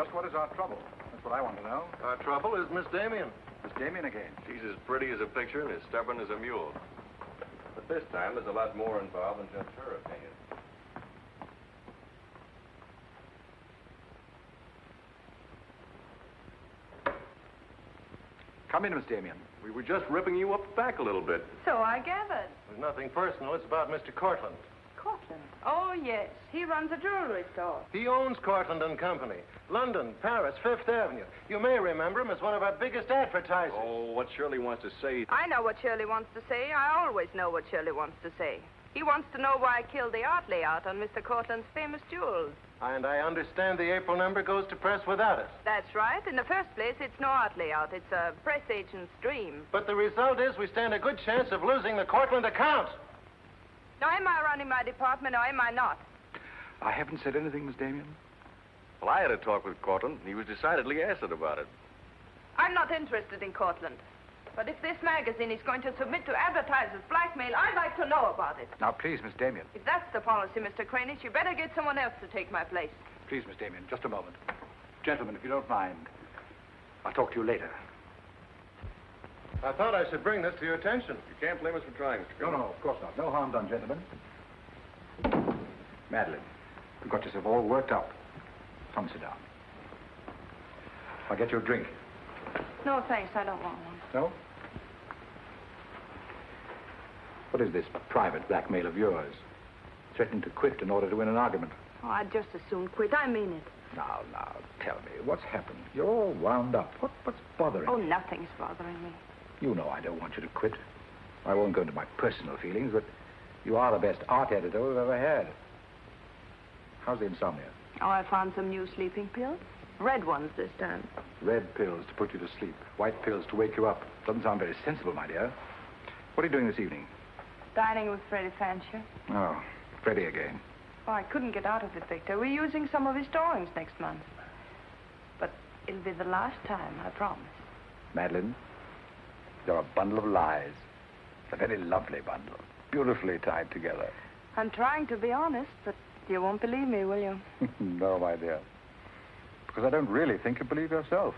Just what is our trouble? That's what I want to know. Our trouble is Miss Damien. Miss Damien again. She's as pretty as a picture and as stubborn as a mule. But this time, there's a lot more involved than just her opinion. Come in, Miss Damien. We were just ripping you up back a little bit. So I gathered. There's nothing personal. It's about Mr. Courtland. Courtland? Oh, yes. He runs a jewelry store. He owns Courtland and Company. London, Paris, Fifth Avenue. You may remember him as one of our biggest advertisers. Oh, what Shirley wants to say... I know what Shirley wants to say. I always know what Shirley wants to say. He wants to know why I killed the art layout on Mr. Courtland's famous jewels. And I understand the April number goes to press without it. That's right. In the first place, it's no art layout. It's a press agent's dream. But the result is we stand a good chance of losing the Courtland account. Now, am I running my department or am I not? I haven't said anything, Miss Damien. Well, I had a talk with Courtland. He was decidedly acid about it. I'm not interested in Courtland. But if this magazine is going to submit to advertisers' blackmail, I'd like to know about it. Now, please, Miss Damien. If that's the policy, Mr. Kranich, you better get someone else to take my place. Please, Miss Damien, just a moment. Gentlemen, if you don't mind, I'll talk to you later. I thought I should bring this to your attention. You can't blame us for trying, Mr. No, no, of course not. No harm done, gentlemen. Madeleine, you've got yourself all worked up. Come, sit down. I'll get you a drink. No, thanks. I don't want one. No? What is this private blackmail of yours? Threatening to quit in order to win an argument. Oh, I'd just as soon quit. I mean it. Now, tell me, what's happened? You're all wound up. What's bothering Oh, you? nothing's bothering me. You know I don't want you to quit. I won't go into my personal feelings, but you are the best art editor we've ever had. How's the insomnia? Oh, I found some new sleeping pills. Red ones this time. Red pills to put you to sleep. White pills to wake you up. Doesn't sound very sensible, my dear. What are you doing this evening? Dining with Freddie Fancher. Oh, Freddie again. Oh, I couldn't get out of it, Victor. We're using some of his drawings next month. But it'll be the last time, I promise. Madeleine, you're a bundle of lies. A very lovely bundle. Beautifully tied together. I'm trying to be honest, but you won't believe me, will you? No, my dear. Because I don't really think you believe yourself.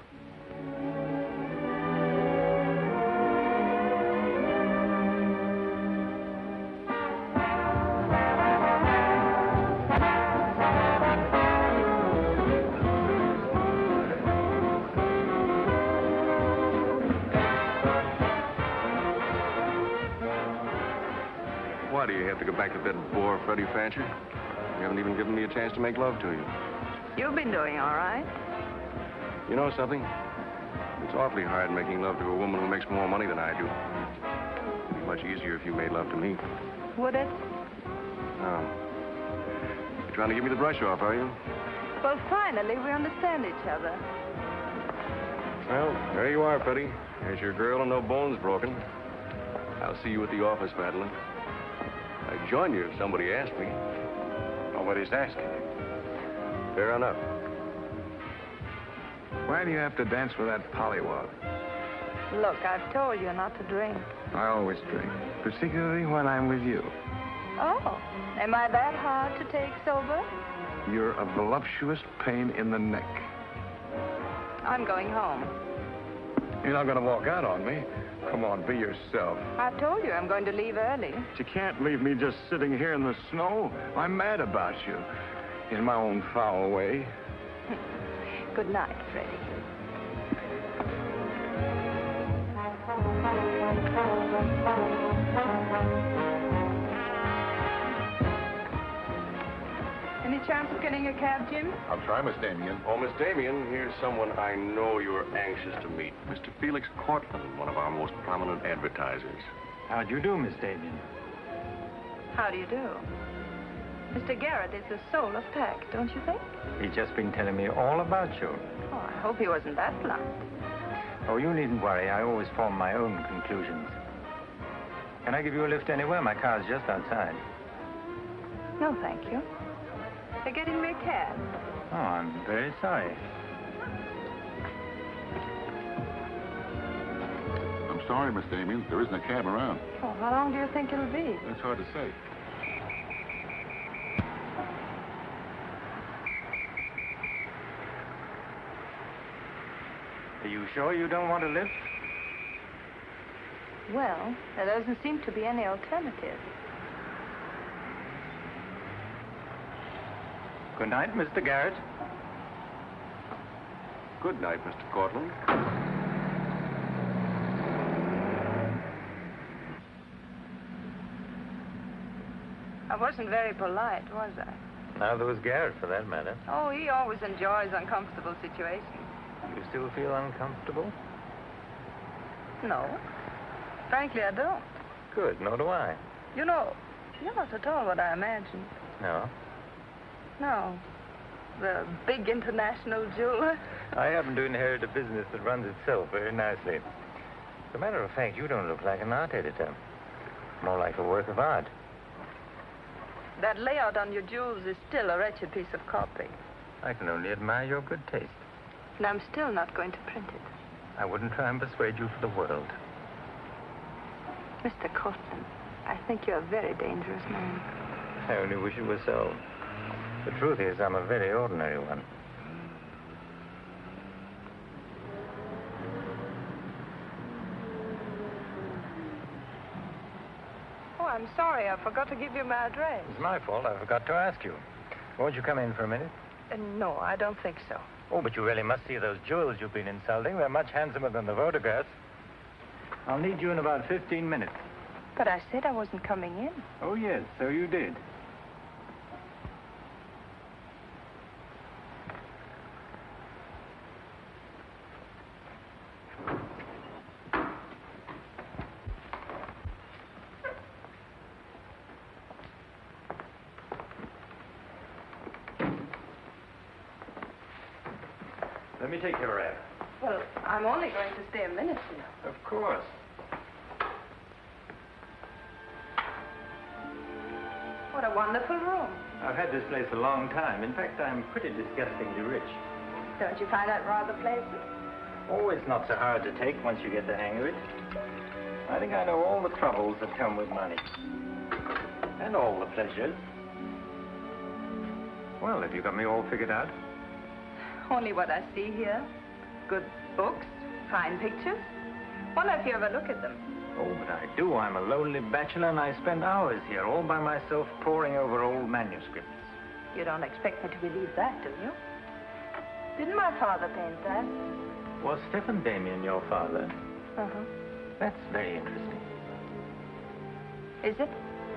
Why do you have to go back to that bore, Freddie Fancher? You haven't even given me a chance to make love to you. You've been doing all right. You know something? It's awfully hard making love to a woman who makes more money than I do. It'd be much easier if you made love to me. Would it? Oh. You're trying to give me the brush off, are you? Well, finally, we understand each other. Well, there you are, Freddie. There's your girl and no bones broken. I'll see you at the office, Madeleine. I'd join you if somebody asked me. Nobody's asking. Fair enough. Why do you have to dance with that pollywog? Look, I've told you not to drink. I always drink, particularly when I'm with you. Oh, am I that hard to take sober? You're a voluptuous pain in the neck. I'm going home. You're not going to walk out on me. Come on, be yourself. I've told you I'm going to leave early. But you can't leave me just sitting here in the snow. I'm mad about you. In my own foul way. Good night, Freddie. Any chance of getting a cab, Jim? I'll try, Miss Damien. Oh, Miss Damien, here's someone I know you're anxious to meet. Mr. Felix Courtland, one of our most prominent advertisers. How'd you do, Miss Damien? How do you do? Mr. Garrett is the soul of tact, don't you think? He's just been telling me all about you. Oh, I hope he wasn't that blunt. Oh, you needn't worry. I always form my own conclusions. Can I give you a lift anywhere? My car's just outside. No, thank you. They're getting me a cab. Oh, I'm very sorry. I'm sorry, Miss Damien. There isn't a cab around. Oh, how long do you think it'll be? That's hard to say. Are you sure you don't want to lift? Well, there doesn't seem to be any alternative. Good night, Mr. Garrett. Good night, Mr. Courtland. I wasn't very polite, was I? Neither was Garrett, for that matter. Oh, he always enjoys uncomfortable situations. You still feel uncomfortable? No. Frankly, I don't. Good, nor do I. You know, you're not at all what I imagined. No. No. The big international jeweler. I happen to inherit a business that runs itself very nicely. As a matter of fact, you don't look like an art editor. More like a work of art. That layout on your jewels is still a wretched piece of copy. I can only admire your good taste. And I'm still not going to print it. I wouldn't try and persuade you for the world. Mr. Courtland, I think you're a very dangerous man. I only wish it were so. The truth is, I'm a very ordinary one. Oh, I'm sorry. I forgot to give you my address. It's my fault. I forgot to ask you. Won't you come in for a minute? No, I don't think so. Oh, but you really must see those jewels you've been insulting. They're much handsomer than the photographs. I'll need you in about 15 minutes. But I said I wasn't coming in. Oh, yes, so you did. Let me take your wrap. Well, I'm only going to stay a minute, you know. Of course. What a wonderful room. I've had this place a long time. In fact, I'm pretty disgustingly rich. Don't you find that rather pleasant? Oh, it's not so hard to take once you get the hang of it. I think I know all the troubles that come with money. And all the pleasures. Well, have you got me all figured out? Only what I see here. Good books, fine pictures. Wonder if you ever look at them. Oh, but I do. I'm a lonely bachelor, and I spend hours here all by myself poring over old manuscripts. You don't expect me to believe that, do you? Didn't my father paint that? Was Stephen Damien your father? Uh-huh. That's very interesting. Is it?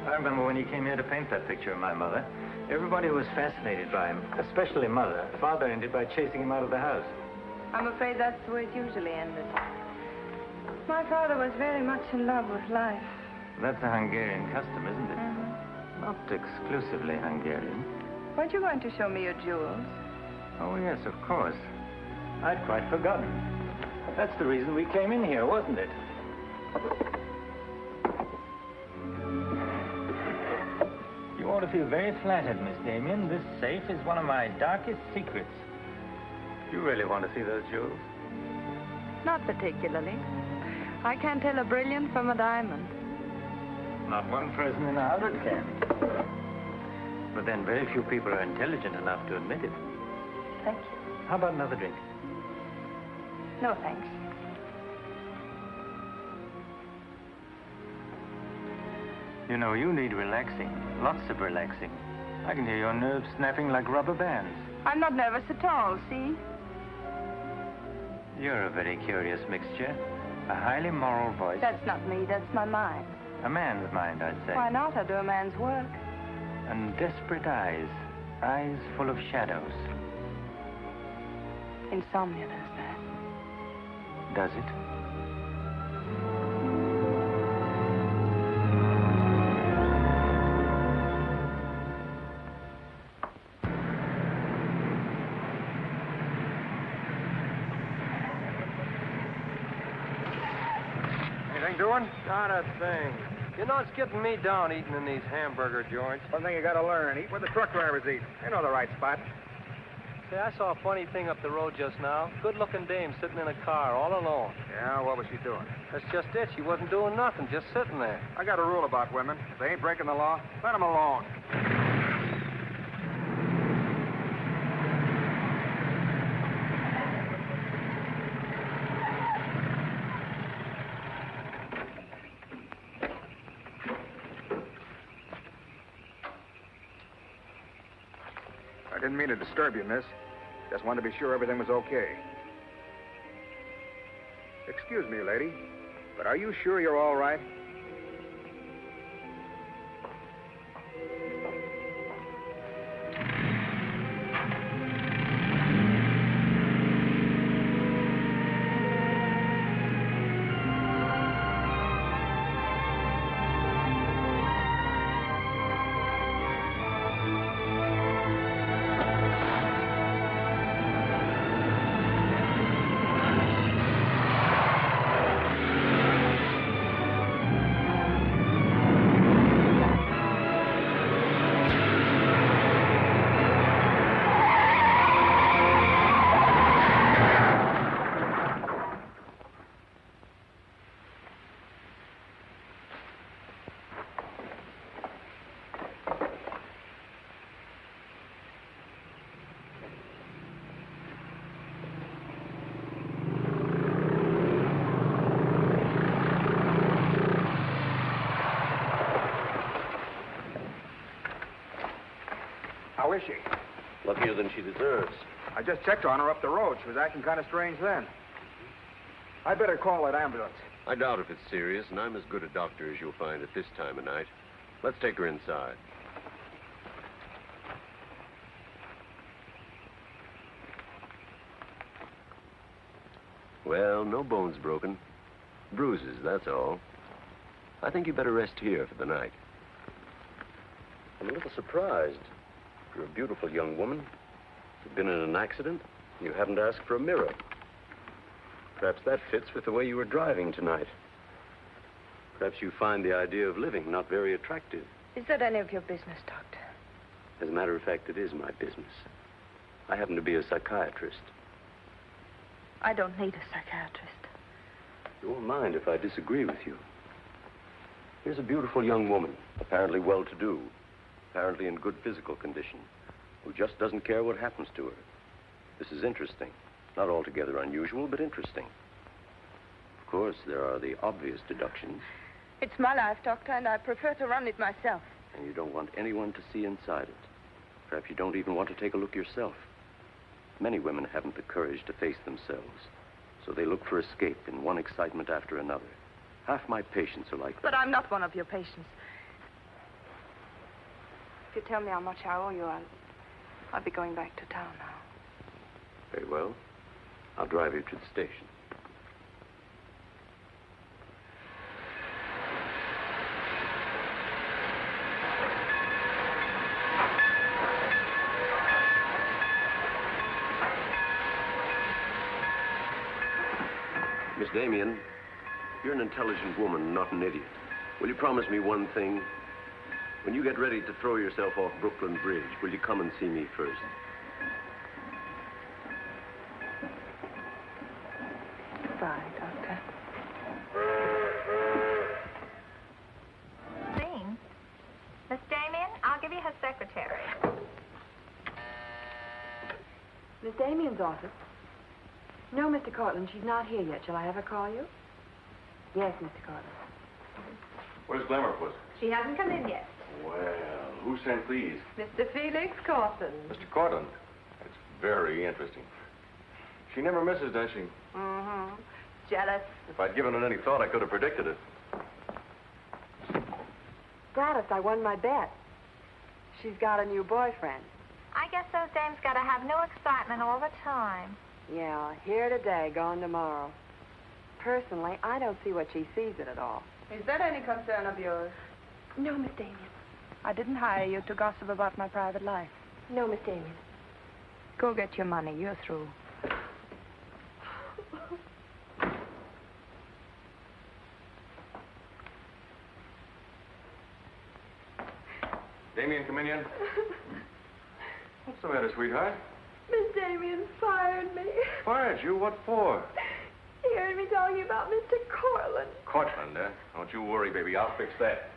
I remember when he came here to paint that picture of my mother. Everybody was fascinated by him, especially Mother. Father ended by chasing him out of the house. I'm afraid that's the way it usually ended. My father was very much in love with life. That's a Hungarian custom, isn't it? Not exclusively Hungarian. Weren't you going to show me your jewels? Oh, yes, of course. I'd quite forgotten. That's the reason we came in here, wasn't it? You ought to feel very flattered, Miss Damien. This safe is one of my darkest secrets. You really want to see those jewels? Not particularly. I can't tell a brilliant from a diamond. Not one person in 100 can. But then very few people are intelligent enough to admit it. Thank you. How about another drink? No, thanks. You know, you need relaxing. Lots of relaxing. I can hear your nerves snapping like rubber bands. I'm not nervous at all, see? You're a very curious mixture. A highly moral voice. That's not me, that's my mind. A man's mind, I'd say. Why not? I do a man's work. And desperate eyes. Eyes full of shadows. Insomnia does that. Does it? Anything doing? Not a thing. You know, it's getting me down eating in these hamburger joints. One thing you gotta learn, eat where the truck drivers eat. They know the right spot. Say, I saw a funny thing up the road just now. Good-looking dame sitting in a car all alone. Yeah, what was she doing? That's just it. She wasn't doing nothing, just sitting there. I got a rule about women. If they ain't breaking the law, let them alone. Didn't mean to disturb you, miss. Just wanted to be sure everything was okay. Excuse me, lady, but are you sure you're all right? How is she? Luckier than she deserves. I just checked on her up the road. She was acting kind of strange then. I'd better call that ambulance. I doubt if it's serious, and I'm as good a doctor as you'll find at this time of night. Let's take her inside. Well, no bones broken. Bruises, that's all. I think you better rest here for the night. I'm a little surprised. You're a beautiful young woman. You've been in an accident. You haven't asked for a mirror. Perhaps that fits with the way you were driving tonight. Perhaps you find the idea of living not very attractive. Is that any of your business, Doctor? As a matter of fact, it is my business. I happen to be a psychiatrist. I don't need a psychiatrist. You won't mind if I disagree with you. Here's a beautiful young woman, apparently well-to-do, apparently in good physical condition, who just doesn't care what happens to her. This is interesting. Not altogether unusual, but interesting. Of course, there are the obvious deductions. It's my life, Doctor, and I prefer to run it myself. And you don't want anyone to see inside it. Perhaps you don't even want to take a look yourself. Many women haven't the courage to face themselves, so they look for escape in one excitement after another. Half my patients are like that. But I'm not one of your patients. If you tell me how much I owe you, I'll be going back to town now. Very well. I'll drive you to the station. Miss Damien, you're an intelligent woman, not an idiot. Will you promise me one thing? When you get ready to throw yourself off Brooklyn Bridge, will you come and see me first? Bye, Doctor. Dean. Miss Damien, I'll give you her secretary. Miss Damien's office? No, Mr. Courtland, she's not here yet. Shall I have her call you? Yes, Mr. Courtland. Where's Glamour, Puss? She hasn't come in yet. Well, who sent these? Mr. Felix Courtland. Mr. Courtland. That's very interesting. She never misses, does she? Mm-hmm. Jealous. If I'd given it any thought, I could have predicted it. Gladys, I won my bet. She's got a new boyfriend. I guess those dames gotta have no excitement all the time. Yeah, here today, gone tomorrow. Personally, I don't see what she sees in it all. Is that any concern of yours? No, Miss Damien. I didn't hire you to gossip about my private life. No, Miss Damien. Go get your money. You're through. Damien, come in yet? What's the matter, sweetheart? Miss Damien fired me. Fired you? What for? He heard me talking about Mr. Courtland. Courtland, eh? Don't you worry, baby. I'll fix that.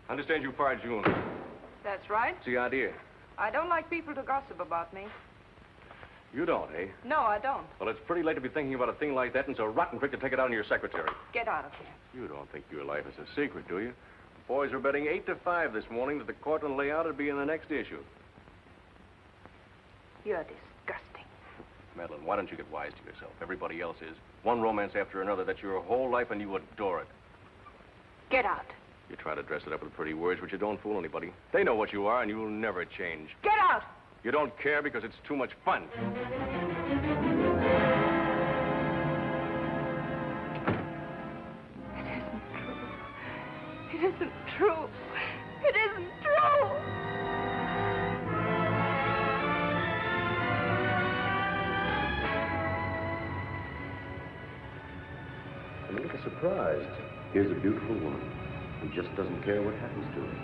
Understand you fired June. That's right. What's the idea? I don't like people to gossip about me. You don't, eh? No, I don't. Well, it's pretty late to be thinking about a thing like that, and so rotten quick to take it out on your secretary. Get out of here. You don't think your life is a secret, do you? Boys were betting 8-5 this morning that the Courtland layout would be in the next issue. You're disgusting. Madeleine, why don't you get wise to yourself? Everybody else is. One romance after another. That's your whole life, and you adore it. Get out. You try to dress it up with pretty words, but you don't fool anybody. They know what you are, and you'll never change. Get out! You don't care because it's too much fun. It isn't true. It isn't true. I'm a little surprised. Here's a beautiful woman who just doesn't care what happens to her.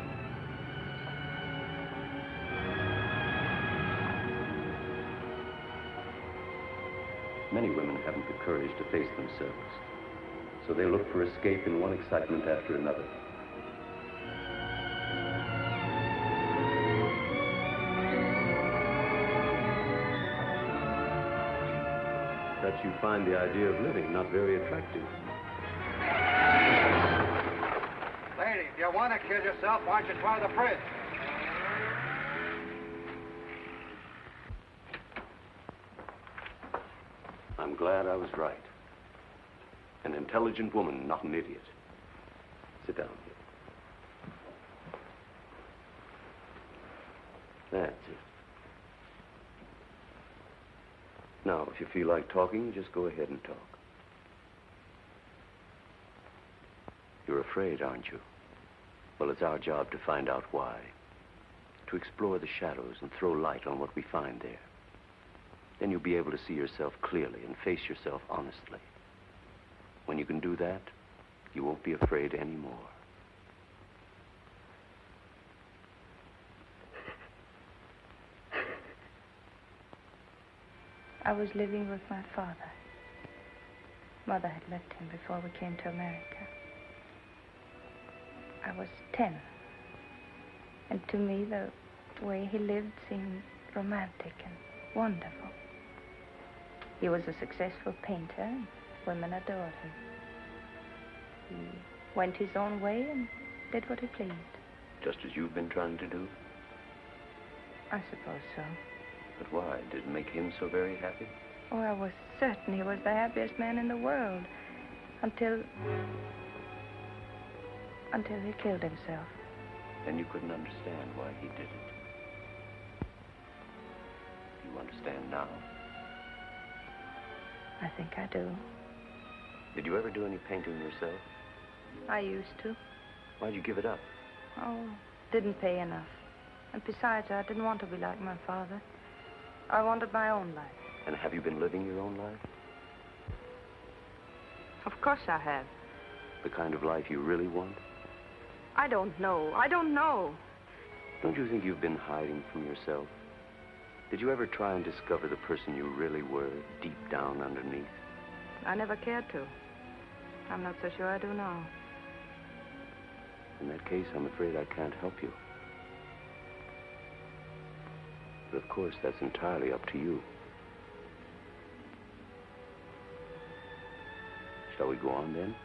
Many women haven't the courage to face themselves, so they look for escape in one excitement after another. That you find the idea of living not very attractive. Lady, if you want to kill yourself, why don't you try the fridge? I'm glad I was right. An intelligent woman, not an idiot. Sit down. That's it. Now, if you feel like talking, just go ahead and talk. You're afraid, aren't you? Well, it's our job to find out why. To explore the shadows and throw light on what we find there. Then you'll be able to see yourself clearly and face yourself honestly. When you can do that, you won't be afraid anymore. I was living with my father. Mother had left him before we came to America. I was 10. And to me, the way he lived seemed romantic and wonderful. He was a successful painter, and women adored him. He went his own way and did what he pleased. Just as you've been trying to do? I suppose so. But why? Did it make him so very happy? Oh, I was certain he was the happiest man in the world. Until he killed himself. Then you couldn't understand why he did it. You understand now? I think I do. Did you ever do any painting yourself? I used to. Why'd you give it up? Oh, didn't pay enough. And besides, I didn't want to be like my father. I wanted my own life. And have you been living your own life? Of course I have. The kind of life you really want? I don't know. I don't know. Don't you think you've been hiding from yourself? Did you ever try and discover the person you really were, deep down underneath? I never cared to. I'm not so sure I do now. In that case, I'm afraid I can't help you. But of course, that's entirely up to you. Shall we go on then?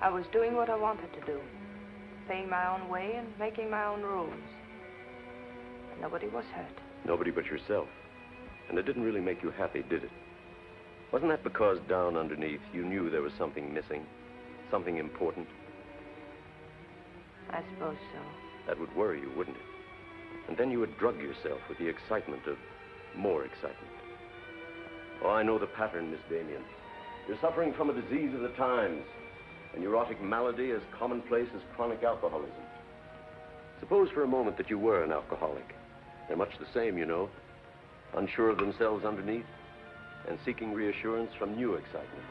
I was doing what I wanted to do. Paying my own way and making my own rules. And nobody was hurt. Nobody but yourself. And it didn't really make you happy, did it? Wasn't that because down underneath you knew there was something missing? Something important? I suppose so. That would worry you, wouldn't it? And then you would drug yourself with the excitement of more excitement. Oh, I know the pattern, Miss Damien. You're suffering from a disease of the times. A neurotic malady as commonplace as chronic alcoholism. Suppose for a moment that you were an alcoholic. They're much the same, you know. Unsure of themselves underneath and seeking reassurance from new excitement.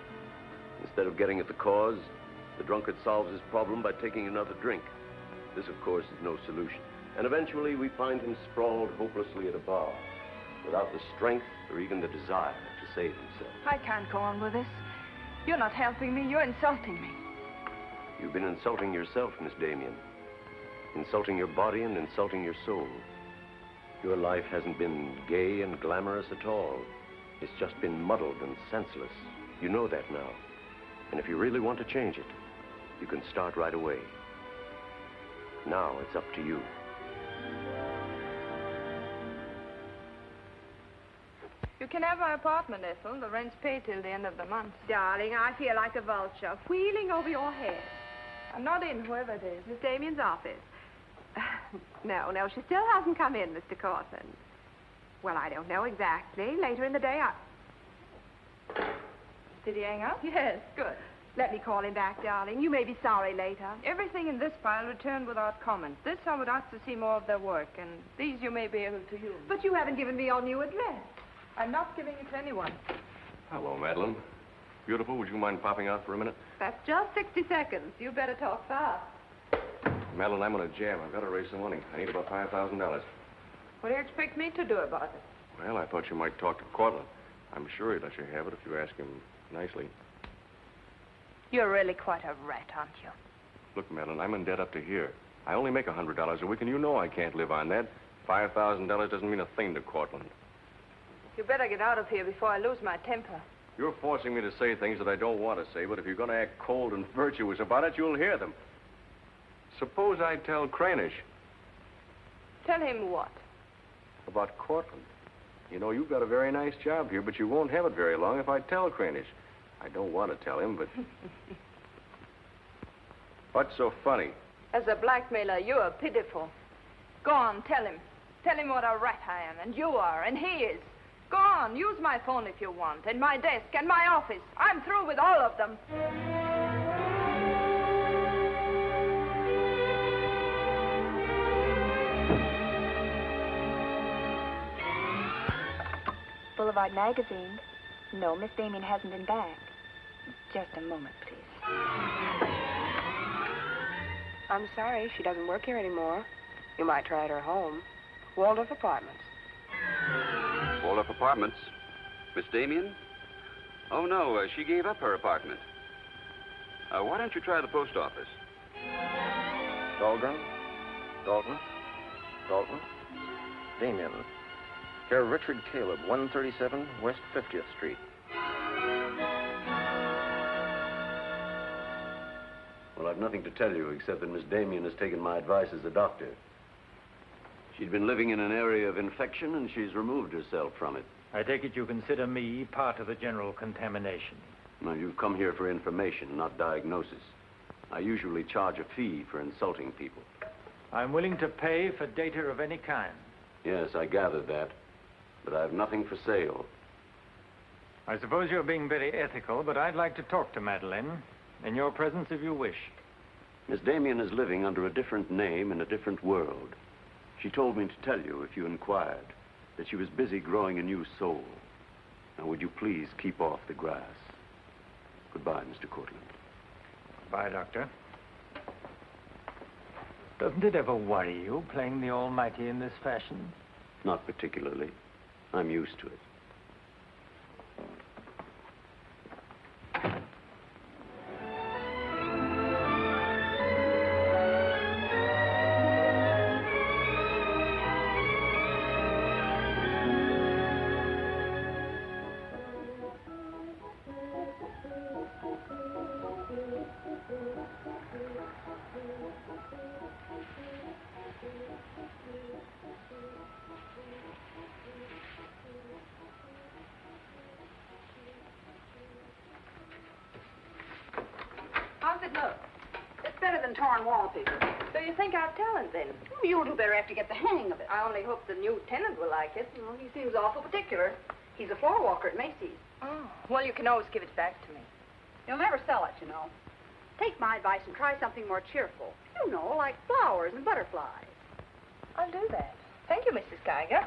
Instead of getting at the cause, the drunkard solves his problem by taking another drink. This, of course, is no solution. And eventually we find him sprawled hopelessly at a bar, without the strength or even the desire to save himself. I can't go on with this. You're not helping me. You're insulting me. You've been insulting yourself, Miss Damien. Insulting your body and insulting your soul. Your life hasn't been gay and glamorous at all. It's just been muddled and senseless. You know that now. And if you really want to change it, you can start right away. Now it's up to you. You can have my apartment, Ethel. The rent's paid till the end of the month. Darling, I feel like a vulture wheeling over your head. I'm not in, whoever it is. Miss Damien's office. No, she still hasn't come in, Mr. Courtland. Well, I don't know exactly. Later in the day, Did he hang up? Yes. Good. Let me call him back, darling. You may be sorry later. Everything in this file returned without comment. This I would ask to see more of their work, and these you may be able to use. But you haven't given me your new address. I'm not giving it to anyone. Hello, Madeleine. Beautiful, would you mind popping out for a minute? That's just 60 seconds. You better talk fast. Madeline, I'm on a jam. I've got to raise some money. I need about $5,000. What do you expect me to do about it? Well, I thought you might talk to Courtland. I'm sure he'd let you have it if you ask him nicely. You're really quite a rat, aren't you? Look, Madeline, I'm in debt up to here. I only make $100 a week, and you know I can't live on that. $5,000 doesn't mean a thing to Courtland. You better get out of here before I lose my temper. You're forcing me to say things that I don't want to say, but if you're going to act cold and virtuous about it, you'll hear them. Suppose I tell Cranish. Tell him what? About Courtland. You know, you've got a very nice job here, but you won't have it very long if I tell Cranish. I don't want to tell him, but... What's so funny? As a blackmailer, you are pitiful. Go on, tell him. Tell him what a rat I am, and you are, and he is. Go on, use my phone if you want, and my desk, and my office. I'm through with all of them. Boulevard Magazine. No, Miss Damien hasn't been back. Just a moment, please. I'm sorry, she doesn't work here anymore. You might try at her home. Waldorf Apartments. Waldorf Apartments? Miss Damien? Oh, no, she gave up her apartment. Why don't you try the post office? Dahlgren? Dalton? Damien. Care of Richard Caleb, 137 West 50th Street. Well, I've nothing to tell you except that Miss Damien has taken my advice as a doctor. She'd been living in an area of infection, and she's removed herself from it. I take it you consider me part of the general contamination. Now, you've come here for information, not diagnosis. I usually charge a fee for insulting people. I'm willing to pay for data of any kind. Yes, I gathered that. But I have nothing for sale. I suppose you're being very ethical, but I'd like to talk to Madeleine. In your presence, if you wish. Miss Damien is living under a different name in a different world. She told me to tell you, if you inquired, that she was busy growing a new soul. Now, would you please keep off the grass? Goodbye, Mr. Courtland. Bye, Doctor. Doesn't it ever worry you, playing the almighty in this fashion? Not particularly. I'm used to it. How's it look? It's better than torn wallpaper. So you think I've talent, then? You'll do better after you get the hang of it. I only hope the new tenant will like it. Well, he seems awful particular. He's a floor walker at Macy's. Oh, well, you can always give it back to me. He'll never sell it, you know. Take my advice and try something more cheerful. You know, like flowers and butterflies. I'll do that. Thank you, Mrs. Geiger.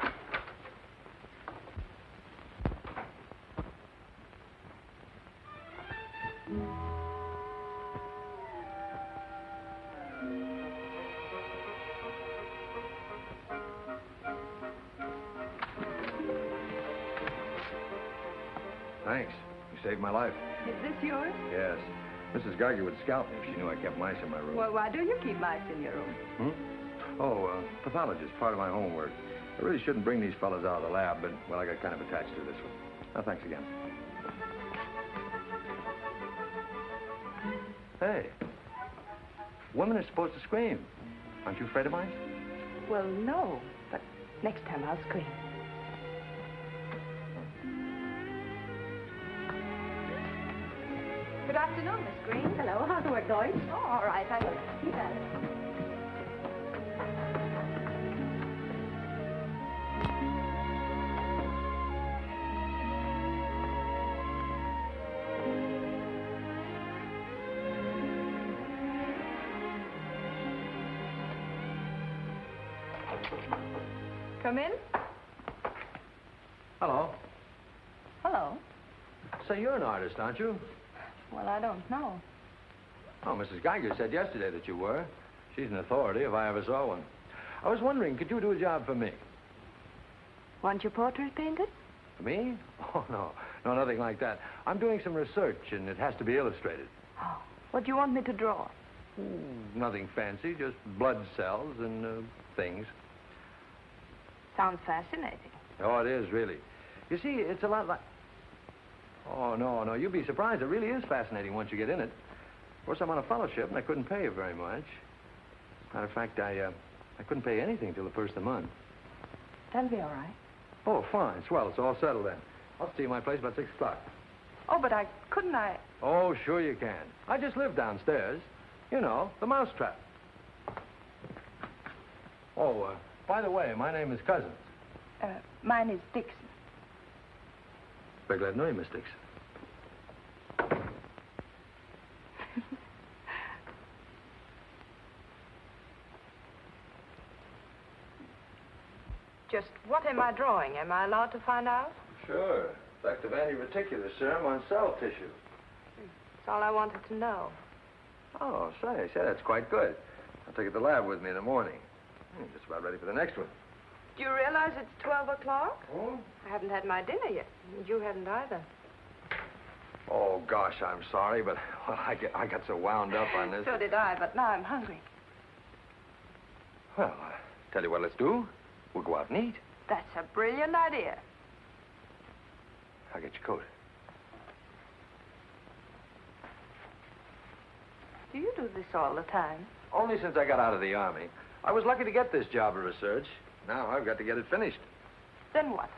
Thanks. You saved my life. Is this yours? Yes. Mrs. Geiger would scalp me if she knew I kept mice in my room. Well, why do you keep mice in your room? Pathologist, part of my homework. I really shouldn't bring these fellas out of the lab, but, well, I got kind of attached to this one. Oh, thanks again. Hey, women are supposed to scream. Aren't you afraid of mine? Well, no, but next time I'll scream. Good afternoon, Miss Green. Hello, how's the work going? Oh, all right. You got it. Come in. Hello. Hello. Say, you're an artist, aren't you? Well, I don't know. Oh, Mrs. Geiger said yesterday that you were. She's an authority if I ever saw one. I was wondering, could you do a job for me? Want your portrait painted? For me? Oh, no. No, nothing like that. I'm doing some research, and it has to be illustrated. Oh, what do you want me to draw? Nothing fancy, just blood cells and things. Sounds fascinating. Oh, it is, really. You see, it's a lot like... Oh, no, you'd be surprised. It really is fascinating once you get in it. Of course, I'm on a fellowship, and I couldn't pay you very much. Matter of fact, I couldn't pay anything till the first of the month. That'll be all right. Oh, fine. Swell. It's all settled then. I'll see you at my place about 6 o'clock. Oh, but couldn't I... Oh, sure you can. I just live downstairs. You know, the mousetrap. Oh, by the way, my name is Cousins. Mine is Dixon. Very glad to know you, Miss Dixon. Just what am I drawing? Am I allowed to find out? Sure. Effect of anti-reticular serum on cell tissue. That's all I wanted to know. Oh, say, that's quite good. I'll take it to the lab with me in the morning. Just about ready for the next one. Do you realize it's 12 o'clock? Oh? I haven't had my dinner yet. You haven't either. Oh, gosh, I'm sorry, but well, I got so wound up on this. So did I, but now I'm hungry. Well, tell you what let's do. We'll go out and eat. That's a brilliant idea. I'll get your coat. Do you do this all the time? Only since I got out of the Army. I was lucky to get this job of research. Now I've got to get it finished. Then what?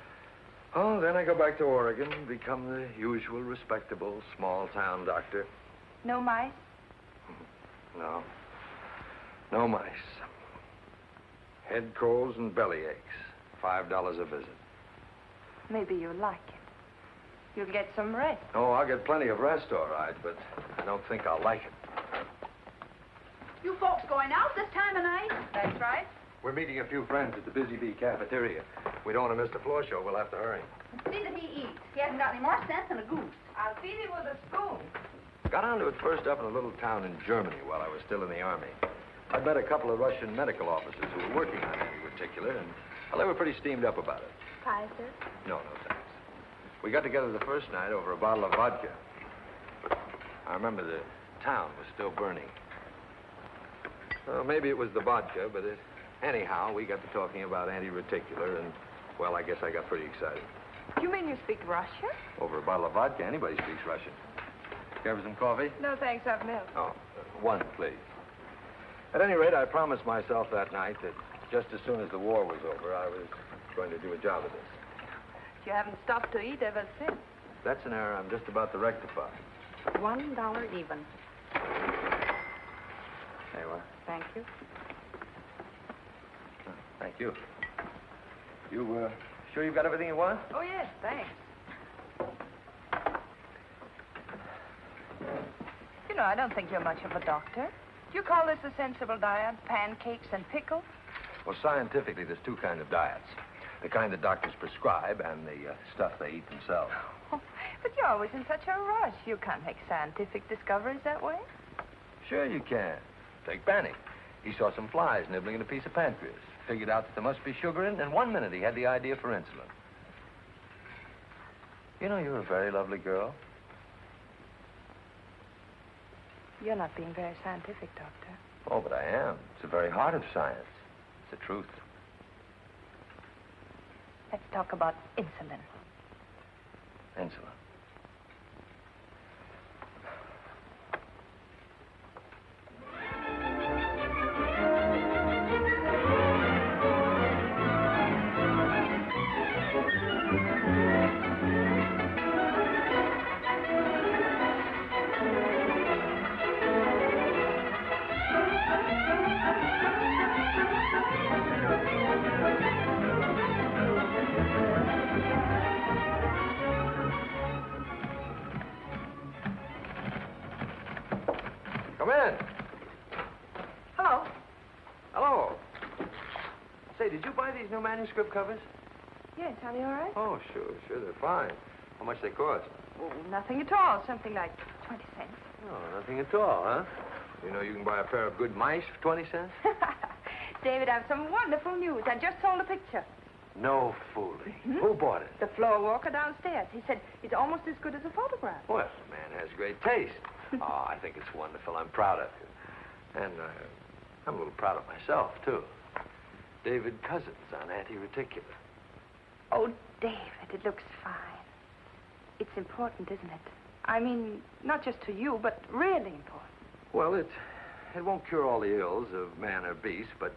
Oh, then I go back to Oregon and become the usual respectable small-town doctor. No mice? No. No mice. Head colds and belly aches. $5 a visit. Maybe you'll like it. You'll get some rest. Oh, I'll get plenty of rest, all right, but I don't think I'll like it. You folks going out this time of night? That's right. We're meeting a few friends at the Busy Bee cafeteria. We don't want to miss the floor show. We'll have to hurry. See that he eats. He hasn't got any more sense than a goose. I'll feed him with a spoon. Got onto it first up in a little town in Germany while I was still in the Army. I met a couple of Russian medical officers who were working on anti-reticular, and well, they were pretty steamed up about it. Pie, sir? No, thanks. We got together the first night over a bottle of vodka. I remember the town was still burning. Well, maybe it was the vodka, but anyhow, we got to talking about anti-reticular, and, well, I guess I got pretty excited. You mean you speak Russian? Over a bottle of vodka, anybody speaks Russian. Care for some coffee? No, thanks. I've milk. Oh, one, please. At any rate, I promised myself that night that just as soon as the war was over, I was going to do a job of this. You haven't stopped to eat ever since. That's an error I'm just about to rectify. $1 even. There you are. Thank you. Oh, thank you. You, sure you've got everything you want? Oh, yes, thanks. You know, I don't think you're much of a doctor. Do you call this a sensible diet? Pancakes and pickles? Well, scientifically, there's two kinds of diets. The kind that doctors prescribe and the stuff they eat themselves. Oh, but you're always in such a rush. You can't make scientific discoveries that way. Sure you can. Take Banning. He saw some flies nibbling at a piece of pancreas. Figured out that there must be sugar in it, and 1 minute he had the idea for insulin. You know, you're a very lovely girl. You're not being very scientific, Doctor. Oh, but I am. It's the very heart of science. It's the truth. Let's talk about insulin. Thanks a lot. Come in. Hello. Hello. Say, did you buy these new manuscript covers? Yes, are they all right? Oh, sure, they're fine. How much they cost? Oh, nothing at all. Something like 20 cents. Oh, nothing at all, huh? You know you can buy a pair of good mice for 20 cents? David, I have some wonderful news. I just sold a picture. No fooling. Who bought it? The floor walker downstairs. He said it's almost as good as a photograph. Well, the man has great taste. Oh, I think it's wonderful. I'm proud of you. And I'm a little proud of myself, too. David Cousins on anti-reticular. Oh, David, it looks fine. It's important, isn't it? I mean, not just to you, but really important. Well, it won't cure all the ills of man or beast, but...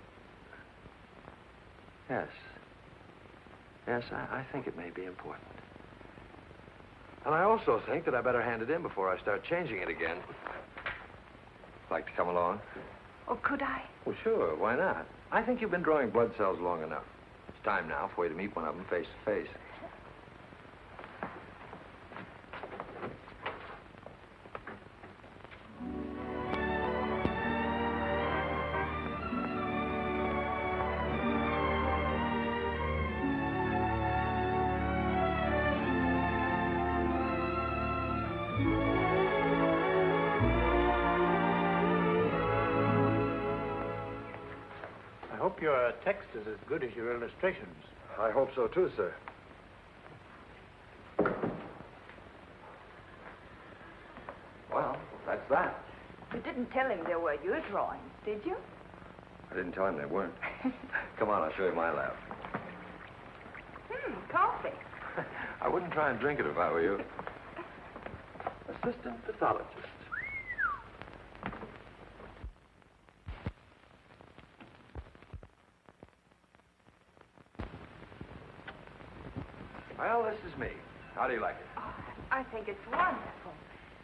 Yes. Yes, I think it may be important. And I also think that I better hand it in before I start changing it again. Like to come along? Oh, could I? Well, sure. Why not? I think you've been drawing blood cells long enough. It's time now for you to meet one of them face to face. I hope your text is as good as your illustrations. I hope so, too, sir. Well, that's that. You didn't tell him they were your drawings, did you? I didn't tell him they weren't. Come on, I'll show you my lab. Coffee. I wouldn't try and drink it if I were you. Assistant pathologist. Well, this is me. How do you like it? Oh, I think it's wonderful.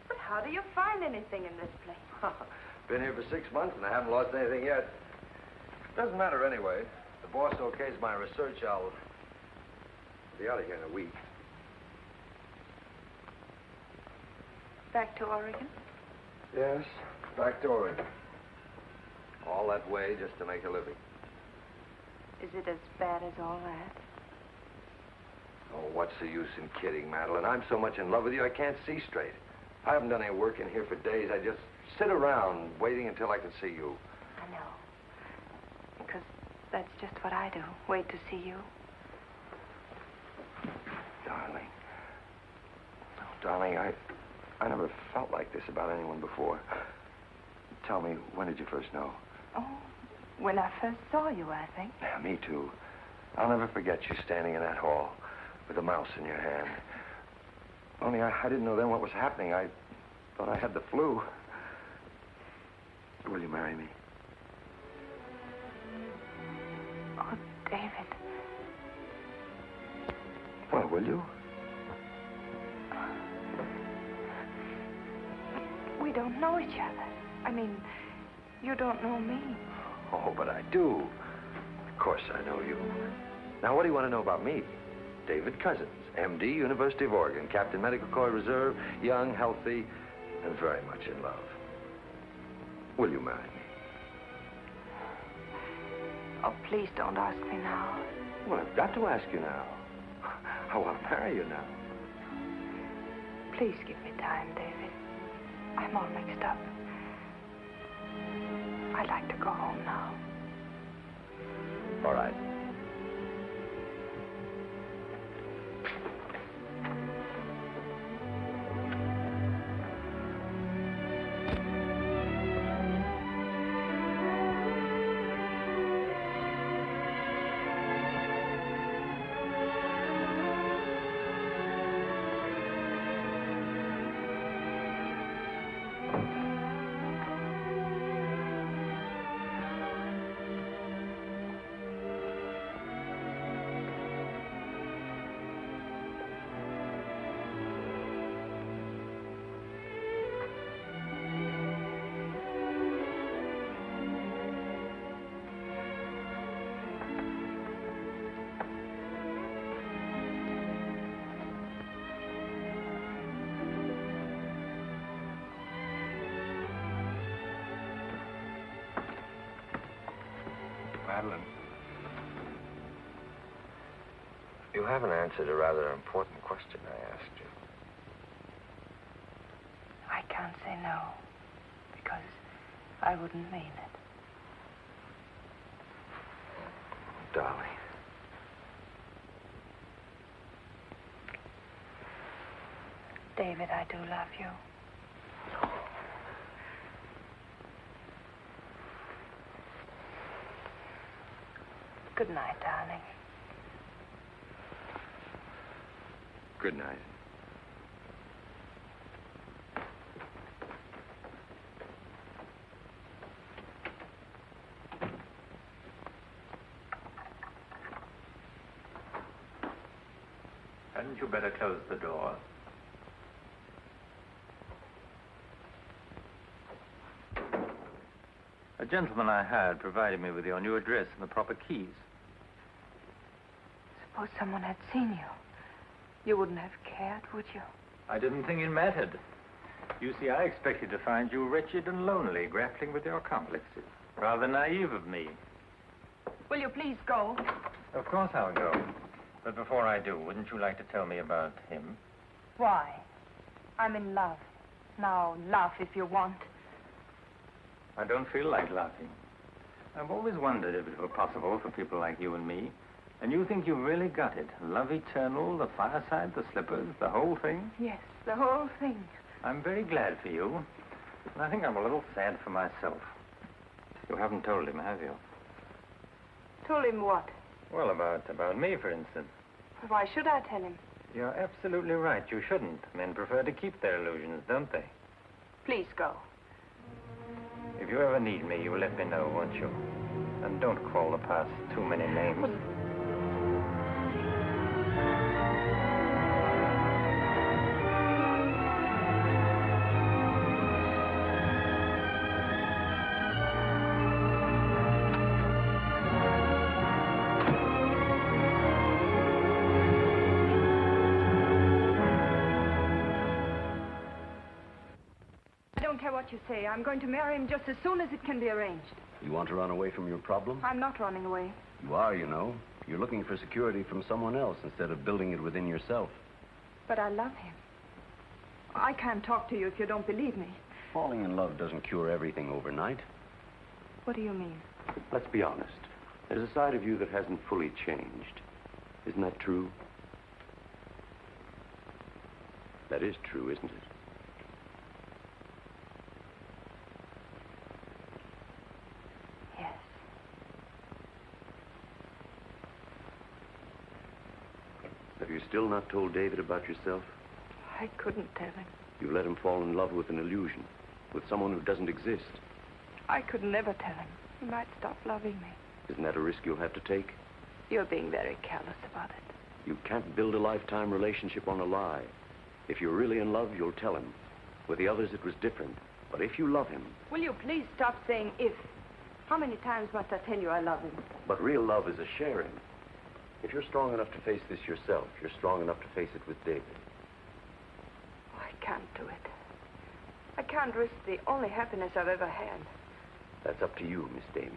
But how do you find anything in this place? Been here for 6 months and I haven't lost anything yet. Doesn't matter anyway. The boss okays my research, I'll be out of here in a week. Back to Oregon? Yes, back to Oregon. All that way just to make a living. Is it as bad as all that? Oh, what's the use in kidding, Madeleine? I'm so much in love with you, I can't see straight. I haven't done any work in here for days. I just sit around waiting until I can see you. I know. Because that's just what I do. Wait to see you. Darling. Oh, darling, I never felt like this about anyone before. Tell me, when did you first know? Oh, when I first saw you, I think. Yeah, me too. I'll never forget you standing in that hall with a mouse in your hand. Only I didn't know then what was happening. I thought I had the flu. Will you marry me? Oh, David. Well, will you? We don't know each other. I mean, you don't know me. Oh, but I do. Of course I know you. Now, what do you want to know about me? David Cousins, M.D., University of Oregon, Captain Medical Corps Reserve, young, healthy, and very much in love. Will you marry me? Oh, please don't ask me now. Well, I've got to ask you now. I want to marry you now. Please give me time, David. I'm all mixed up. I'd like to go home now. All right. Madeleine. You haven't answered a rather important question I asked you. I can't say no, because I wouldn't mean it. Darling. David, I do love you. Good night, darling. Good night. Hadn't you better close the door? A gentleman I hired provided me with your new address and the proper keys. Suppose someone had seen you. You wouldn't have cared, would you? I didn't think it mattered. You see, I expected to find you wretched and lonely, grappling with your complexes. Rather naive of me. Will you please go? Of course I'll go. But before I do, wouldn't you like to tell me about him? Why? I'm in love. Now, laugh if you want. I don't feel like laughing. I've always wondered if it were possible for people like you and me. And you think you've really got it? Love eternal, the fireside, the slippers, the whole thing? Yes, the whole thing. I'm very glad for you. And I think I'm a little sad for myself. You haven't told him, have you? Told him what? Well, about me, for instance. Why should I tell him? You're absolutely right. You shouldn't. Men prefer to keep their illusions, don't they? Please go. If you ever need me, you let me know, won't you? And don't call the past too many names. What you say. I'm going to marry him just as soon as it can be arranged. You want to run away from your problem? I'm not running away. You are, you know. You're looking for security from someone else instead of building it within yourself. But I love him. I can't talk to you if you don't believe me. Falling in love doesn't cure everything overnight. What do you mean? Let's be honest. There's a side of you that hasn't fully changed. Isn't that true? That is true, isn't it? Yes. Have you still not told David about yourself? I couldn't tell him. You let him fall in love with an illusion, with someone who doesn't exist. I could never tell him. He might stop loving me. Isn't that a risk you'll have to take? You're being very careless about it. You can't build a lifetime relationship on a lie. If you're really in love, you'll tell him. With the others, it was different. But if you love him... Will you please stop saying if? How many times must I tell you I love him? But real love is a sharing. If you're strong enough to face this yourself, you're strong enough to face it with David. I can't do it. I can't risk the only happiness I've ever had. That's up to you, Miss Damien.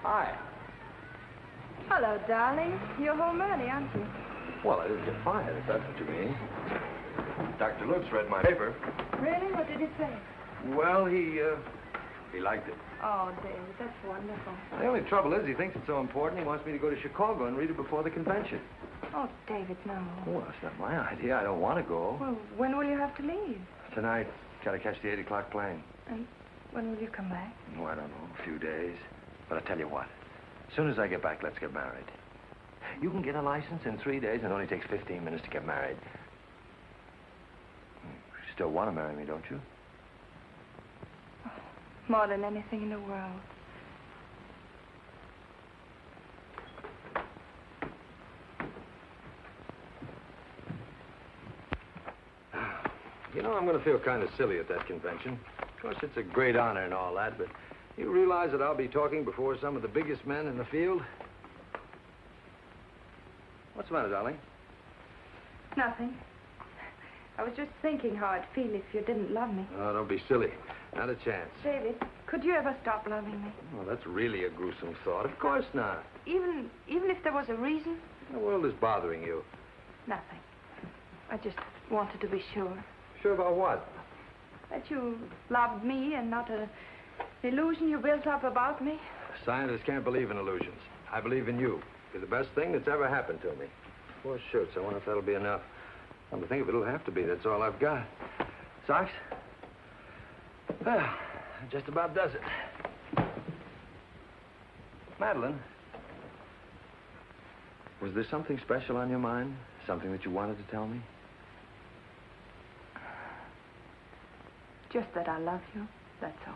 Hi. Hello, darling. You're home early, aren't you? Well, I didn't get fired, if that's what you mean. Dr. Lutz read my paper. Really? What did he say? Well, he liked it. Oh, David, that's wonderful. The only trouble is he thinks it's so important he wants me to go to Chicago and read it before the convention. Oh, David, no. Well, that's not my idea. I don't want to go. Well, when will you have to leave? Tonight, got to catch the 8 o'clock plane. And when will you come back? Oh, I don't know, a few days. But I tell you what, as soon as I get back, let's get married. You can get a license in 3 days, and it only takes 15 minutes to get married. You still want to marry me, don't you? Oh, more than anything in the world. You know, I'm going to feel kind of silly at that convention. Of course, it's a great honor and all that, but you realize that I'll be talking before some of the biggest men in the field? What's the matter, darling? Nothing. I was just thinking how I'd feel if you didn't love me. Oh, don't be silly. Not a chance. David, could you ever stop loving me? Oh, that's really a gruesome thought. Of course not. Even if there was a reason? The world is bothering you. Nothing. I just wanted to be sure. Sure about what? That you loved me and not an illusion you built up about me. Scientists can't believe in illusions. I believe in you. You're the best thing that's ever happened to me. 4 shirts. I wonder if that'll be enough. Come to think of it, it'll have to be. That's all I've got. Socks? Well, that just about does it. Madeleine, was there something special on your mind? Something that you wanted to tell me? Just that I love you, that's all.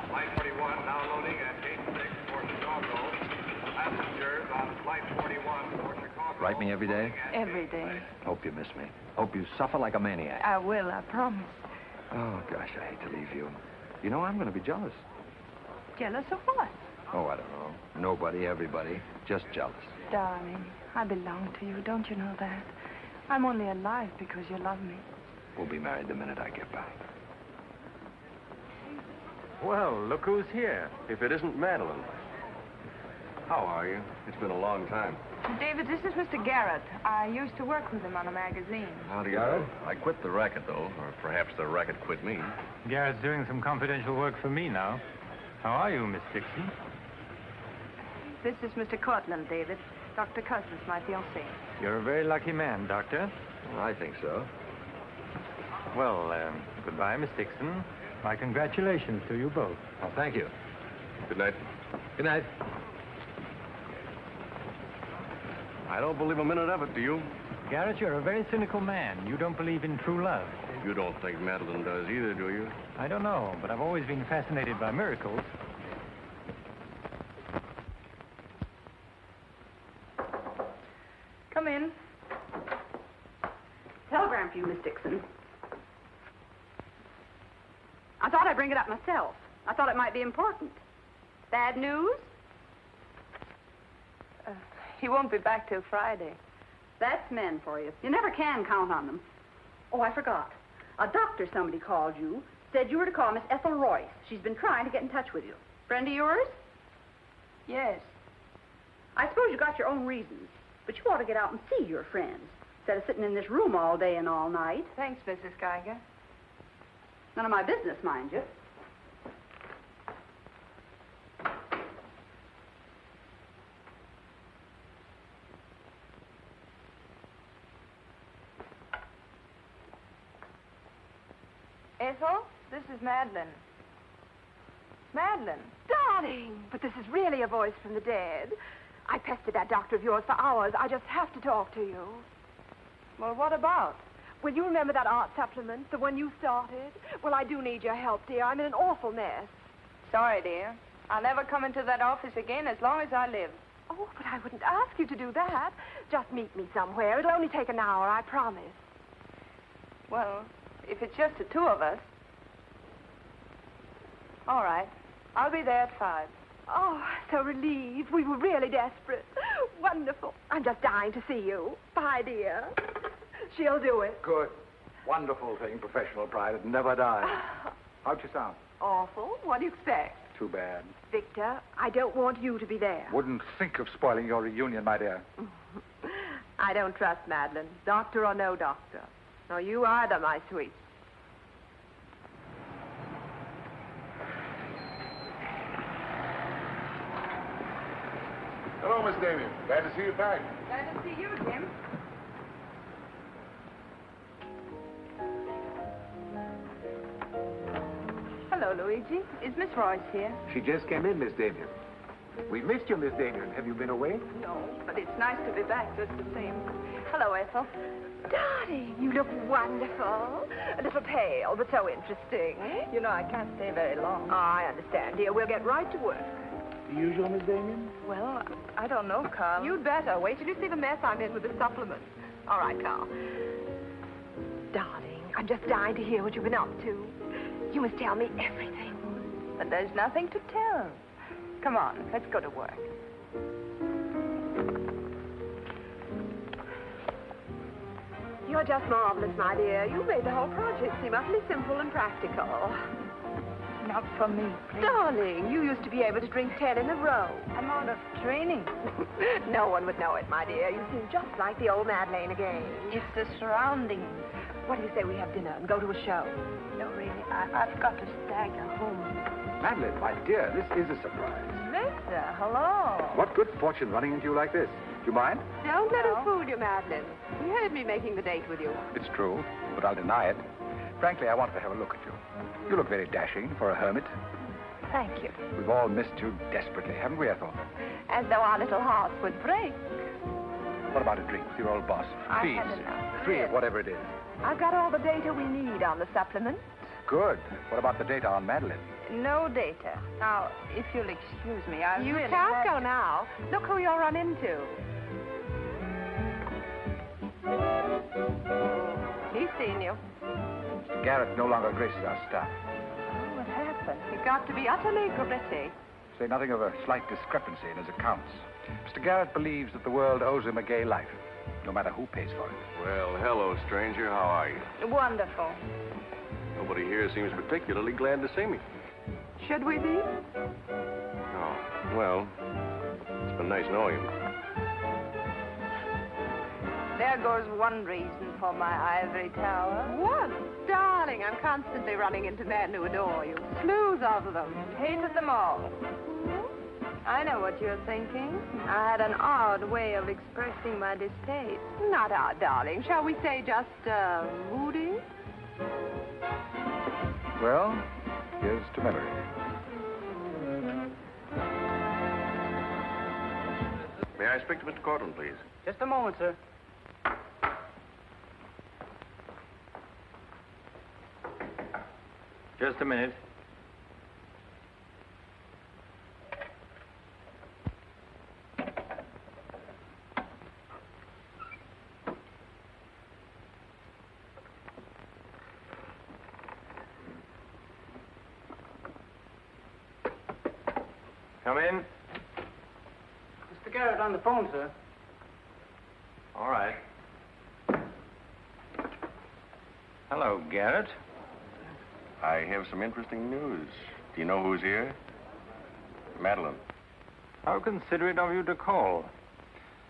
Flight 41 now loading at gate 6 for Chicago. Passengers on flight 41 for Chicago. Write me every day? Every day. Hope you miss me. Hope you suffer like a maniac. I will, I promise. Oh, gosh, I hate to leave you. You know, I'm going to be jealous. Jealous of what? Oh, I don't know. Nobody, everybody. Just jealous. Darling, I belong to you. Don't you know that? I'm only alive because you love me. We'll be married the minute I get back. Well, look who's here. If it isn't Madeleine. How are you? It's been a long time. David, this is Mr. Garrett. I used to work with him on a magazine. How do you know? I quit the racket, though. Or perhaps the racket quit me. Garrett's doing some confidential work for me now. How are you, Miss Dixon? This is Mr. Courtland, David. Dr. Cousins, my fiancé. You're a very lucky man, Doctor. I think so. Well, goodbye, Miss Dixon. My congratulations to you both. Oh, thank you. Good night. Good night. I don't believe a minute of it, do you? Garrett, you're a very cynical man. You don't believe in true love. You don't think Madeleine does either, do you? I don't know, but I've always been fascinated by miracles. Come in. Telegram for you, Miss Dixon. I thought I'd bring it up myself. I thought it might be important. Bad news? He won't be back till Friday. That's men for you. You never can count on them. Oh, I forgot. A doctor somebody called you, said you were to call Miss Ethel Royce. She's been trying to get in touch with you. Friend of yours? Yes. I suppose you got your own reasons, but you ought to get out and see your friends, instead of sitting in this room all day and all night. Thanks, Mrs. Geiger. None of my business, mind you. Ethel, this is Madeleine. Madeleine. Darling, but this is really a voice from the dead. I pestered that doctor of yours for hours. I just have to talk to you. Well, what about? Will you remember that art supplement, the one you started? Well, I do need your help, dear. I'm in an awful mess. Sorry, dear. I'll never come into that office again as long as I live. Oh, but I wouldn't ask you to do that. Just meet me somewhere. It'll only take an hour, I promise. Well, if it's just the two of us. All right. I'll be there at 5. Oh, so relieved. We were really desperate. Wonderful. I'm just dying to see you. Bye, dear. She'll do it. Good. Wonderful thing, professional pride. It never dies. How'd you sound? Awful. What do you expect? Too bad. Victor, I don't want you to be there. Wouldn't think of spoiling your reunion, my dear. I don't trust Madeleine, doctor or no doctor. Nor you either, my sweet. Hello, Miss Damien. Glad to see you back. Glad to see you, Jim. Hello, Luigi. Is Miss Royce here? She just came in, Miss Damien. We missed you, Miss Damien. Have you been away? No, but it's nice to be back just the same. Hello, Ethel. Darling, you look wonderful. A little pale, but so interesting. You know, I can't stay very long. I understand, dear. We'll get right to work. The usual, Miss Damien? Well, I don't know, Carl. You'd better. Wait till you see the mess I'm in with the supplements. All right, Carl. Darling, I'm just dying to hear what you've been up to. You must tell me everything. But there's nothing to tell. Come on, let's go to work. You're just marvelous, my dear. You made the whole project seem utterly simple and practical. Not for me, please. Darling, you used to be able to drink 10 in a row. I'm out of training. No one would know it, my dear. You seem just like the old Madeleine again. It's the surroundings. What do you say we have dinner and go to a show? No, really, I've got to stagger home. Madeline, my dear, this is a surprise. Victor, hello. What good fortune running into you like this? Do you mind? Don't let us fool you, Madeline. You heard me making the date with you. It's true, but I'll deny it. Frankly, I wanted to have a look at you. You look very dashing for a hermit. Thank you. We've all missed you desperately, haven't we, Ethel? As though our little hearts would break. What about a drink with your old boss? I Please. had enough. 3 of whatever it is. I've got all the data we need on the supplement. Good. What about the data on Madeline? No data. Now, if you'll excuse me, I You really can't had go to- now. Look who you'll run into. He's seen you. Mr. Garrett no longer graces our staff. Oh, what happened? He got to be utterly gritty. Say nothing of a slight discrepancy in his accounts. Mr. Garrett believes that the world owes him a gay life, no matter who pays for it. Well, hello, stranger. How are you? Wonderful. Nobody here seems particularly glad to see me. Should we be? Oh, well, it's been nice knowing you. There goes one reason for my ivory tower. What? Darling, I'm constantly running into men who adore you. Slews of them. Hated them all. I know what you're thinking. I had an odd way of expressing my distaste. Not odd, darling. Shall we say just, moody? Well, here's to memory. May I speak to Mr. Courtland, please? Just a moment, sir. Just a minute. Come in. Mr. Garrett on the phone, sir. All right. Hello, Garrett. I have some interesting news. Do you know who's here? Madeleine. How considerate of you to call.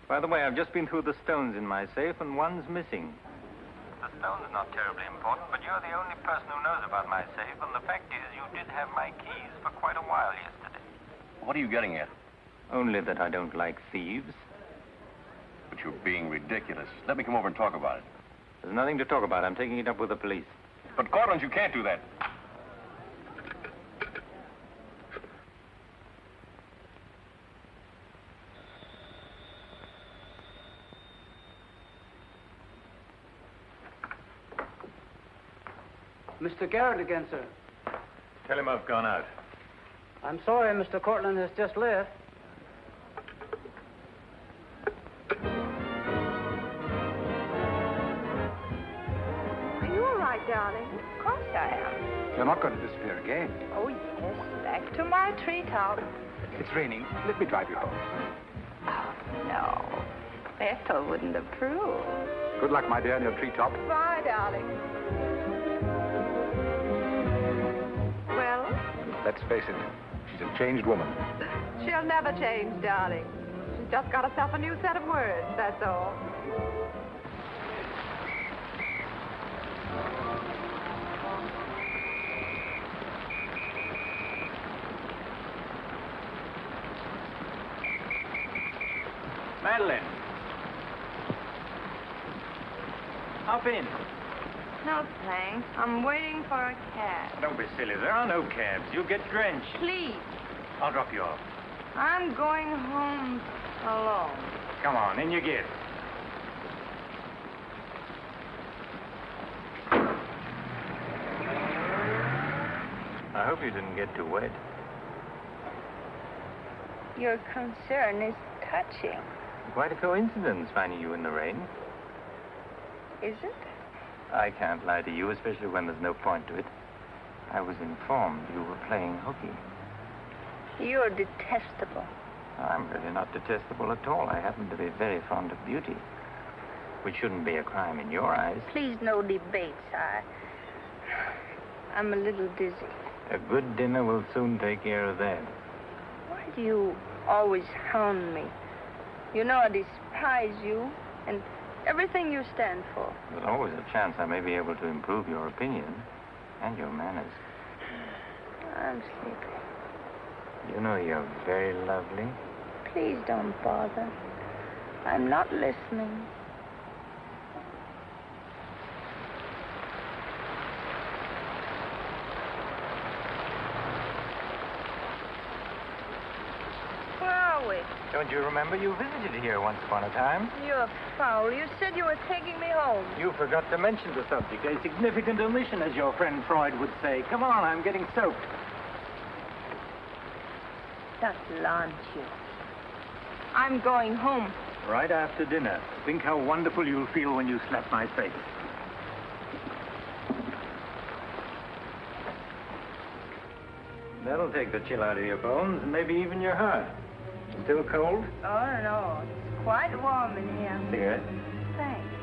By the way, I've just been through the stones in my safe, and one's missing. The stone's not terribly important, but you're the only person who knows about my safe, and the fact is you did have my keys for quite a while yesterday. What are you getting at? Only that I don't like thieves. But you're being ridiculous. Let me come over and talk about it. There's nothing to talk about. I'm taking it up with the police. But, Courtland, you can't do that. Mr. Garrett again, sir. Tell him I've gone out. I'm sorry, Mr. Courtland has just left. Are you all right, darling? Of course I am. You're not going to disappear again. Oh, yes. Back to my treetop. It's raining. Let me drive you home. Oh, no. Ethel wouldn't approve. Good luck, my dear, on your treetop. Bye, darling. Well? Let's face it, she's a changed woman. She'll never change, darling. She's just got herself a new set of words, that's all. Madeleine. Hop in. No, thanks. I'm waiting for a cab. Don't be silly. There are no cabs. You'll get drenched. Please. I'll drop you off. I'm going home alone. Come on, in you get. I hope you didn't get too wet. Your concern is touching. Quite a coincidence finding you in the rain. Is it? I can't lie to you, especially when there's no point to it. I was informed you were playing hooky. You're detestable. I'm really not detestable at all. I happen to be very fond of beauty, which shouldn't be a crime in your eyes. Please, no debates. I'm a little dizzy. A good dinner will soon take care of that. Why do you always hound me? You know I despise you and everything you stand for. There's always a chance I may be able to improve your opinion and your manners. I'm sleepy. You know you're very lovely. Please don't bother. I'm not listening. Where are we? Don't you remember you visited here once upon a time? You're foul. You said you were taking me home. You forgot to mention the subject. A significant omission, as your friend Freud would say. Come on, I'm getting soaked. That's launch you. I'm going home. Right after dinner. Think how wonderful you'll feel when you slap my face. That'll take the chill out of your bones and maybe even your heart. Still cold? Oh, no. It's quite warm in here. Cigarette? Thanks.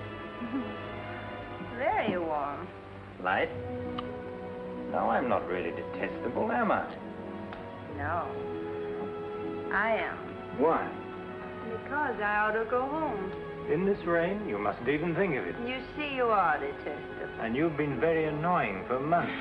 Very warm. Light? No, I'm not really detestable, am I? No. I am. Why? Because I ought to go home. In this rain, you mustn't even think of it. You see, you are detestable. And you've been very annoying for months.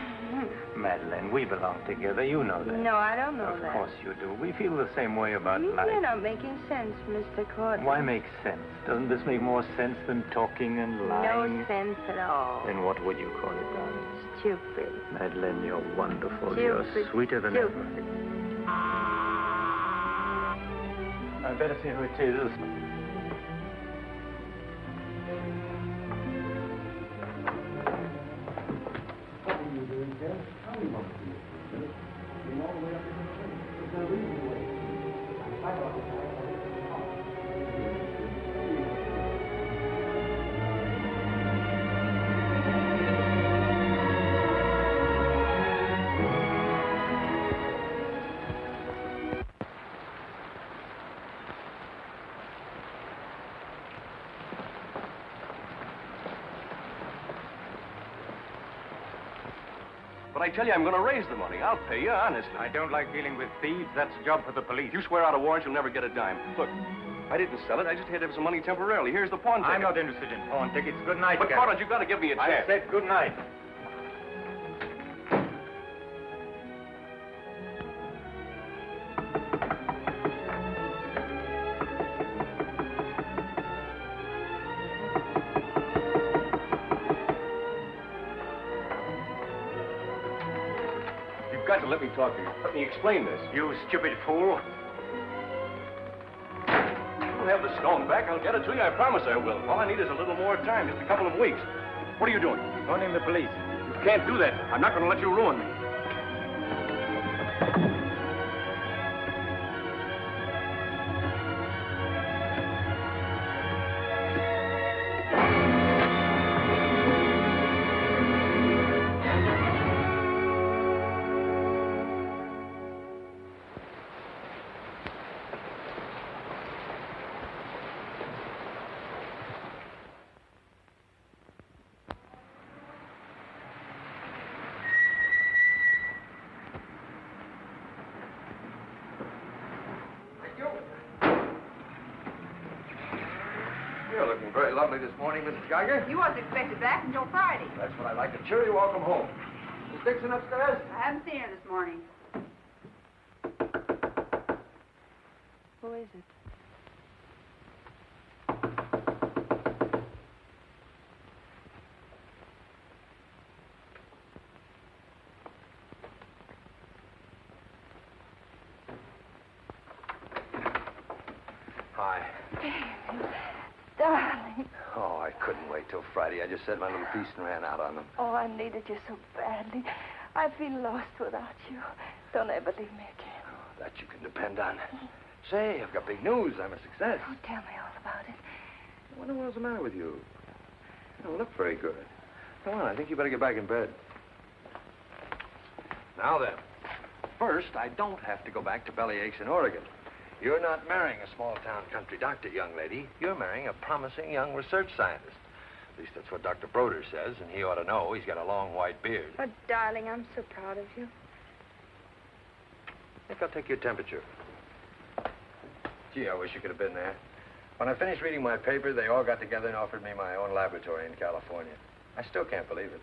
Madeleine, we belong together. You know that. No, I don't know that. Of course you do. We feel the same way about life. You're not making sense, Mr. Courtland. Why make sense? Doesn't this make more sense than talking and lying? No sense at all. Then what would you call it, darling? Stupid. Madeleine, you're wonderful. Stupid. You're sweeter than Stupid. ever. I'd better see who it is. But I tell you, I'm going to raise the money. I'll pay you, honestly. I don't like dealing with thieves. That's a job for the police. You swear out a warrant, you'll never get a dime. Look, I didn't sell it. I just had to have some money temporarily. Here's the pawn ticket. I'm not interested in pawn tickets. Good night, But, Courtland, you've got to give me a chance. I said good night. You've got to let me talk to you. Let me explain this. You stupid fool. I'll have the stone back. I'll get it to you. I promise I will. All I need is a little more time, just a couple of weeks. What are you doing? Phoning the police. You can't do that. I'm not going to let you ruin me. You're looking very lovely this morning, Mrs. Geiger. You wasn't expected back until Friday. That's what I like. A cheery welcome home. Is Dixon upstairs? I haven't seen her this morning. Who is it? Hi. Darling. Oh, I couldn't wait till Friday. I just said my little piece and ran out on them. Oh, I needed you so badly. I feel lost without you. Don't ever leave me again. Oh, that you can depend on. Say, I've got big news. I'm a success. Oh, tell me all about it. I wonder what was the matter with you. You don't look very good. Come on, I think you better get back in bed. Now then, first, I don't have to go back to Bellyaches in Oregon. You're not marrying a small-town country doctor, young lady. You're marrying a promising young research scientist. At least that's what Dr. Broder says, and he ought to know. He's got a long white beard. Oh, darling, I'm so proud of you. I think I'll take your temperature. Gee, I wish you could have been there. When I finished reading my paper, they all got together and offered me my own laboratory in California. I still can't believe it.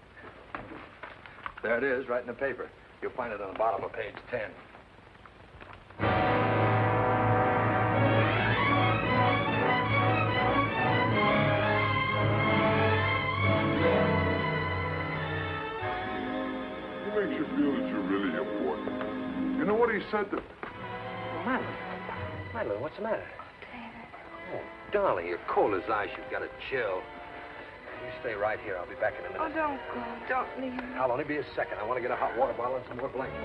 There it is, right in the paper. You'll find it on the bottom of page 10. He makes you feel that you're really important. You know what he said to... Madeline. Madeline, what's the matter? Oh, darling, you're cold as ice. You've got a chill. You stay right here. I'll be back in a minute. Oh, don't go. Don't leave me. I'll only be a second. I want to get a hot water bottle and some more blankets.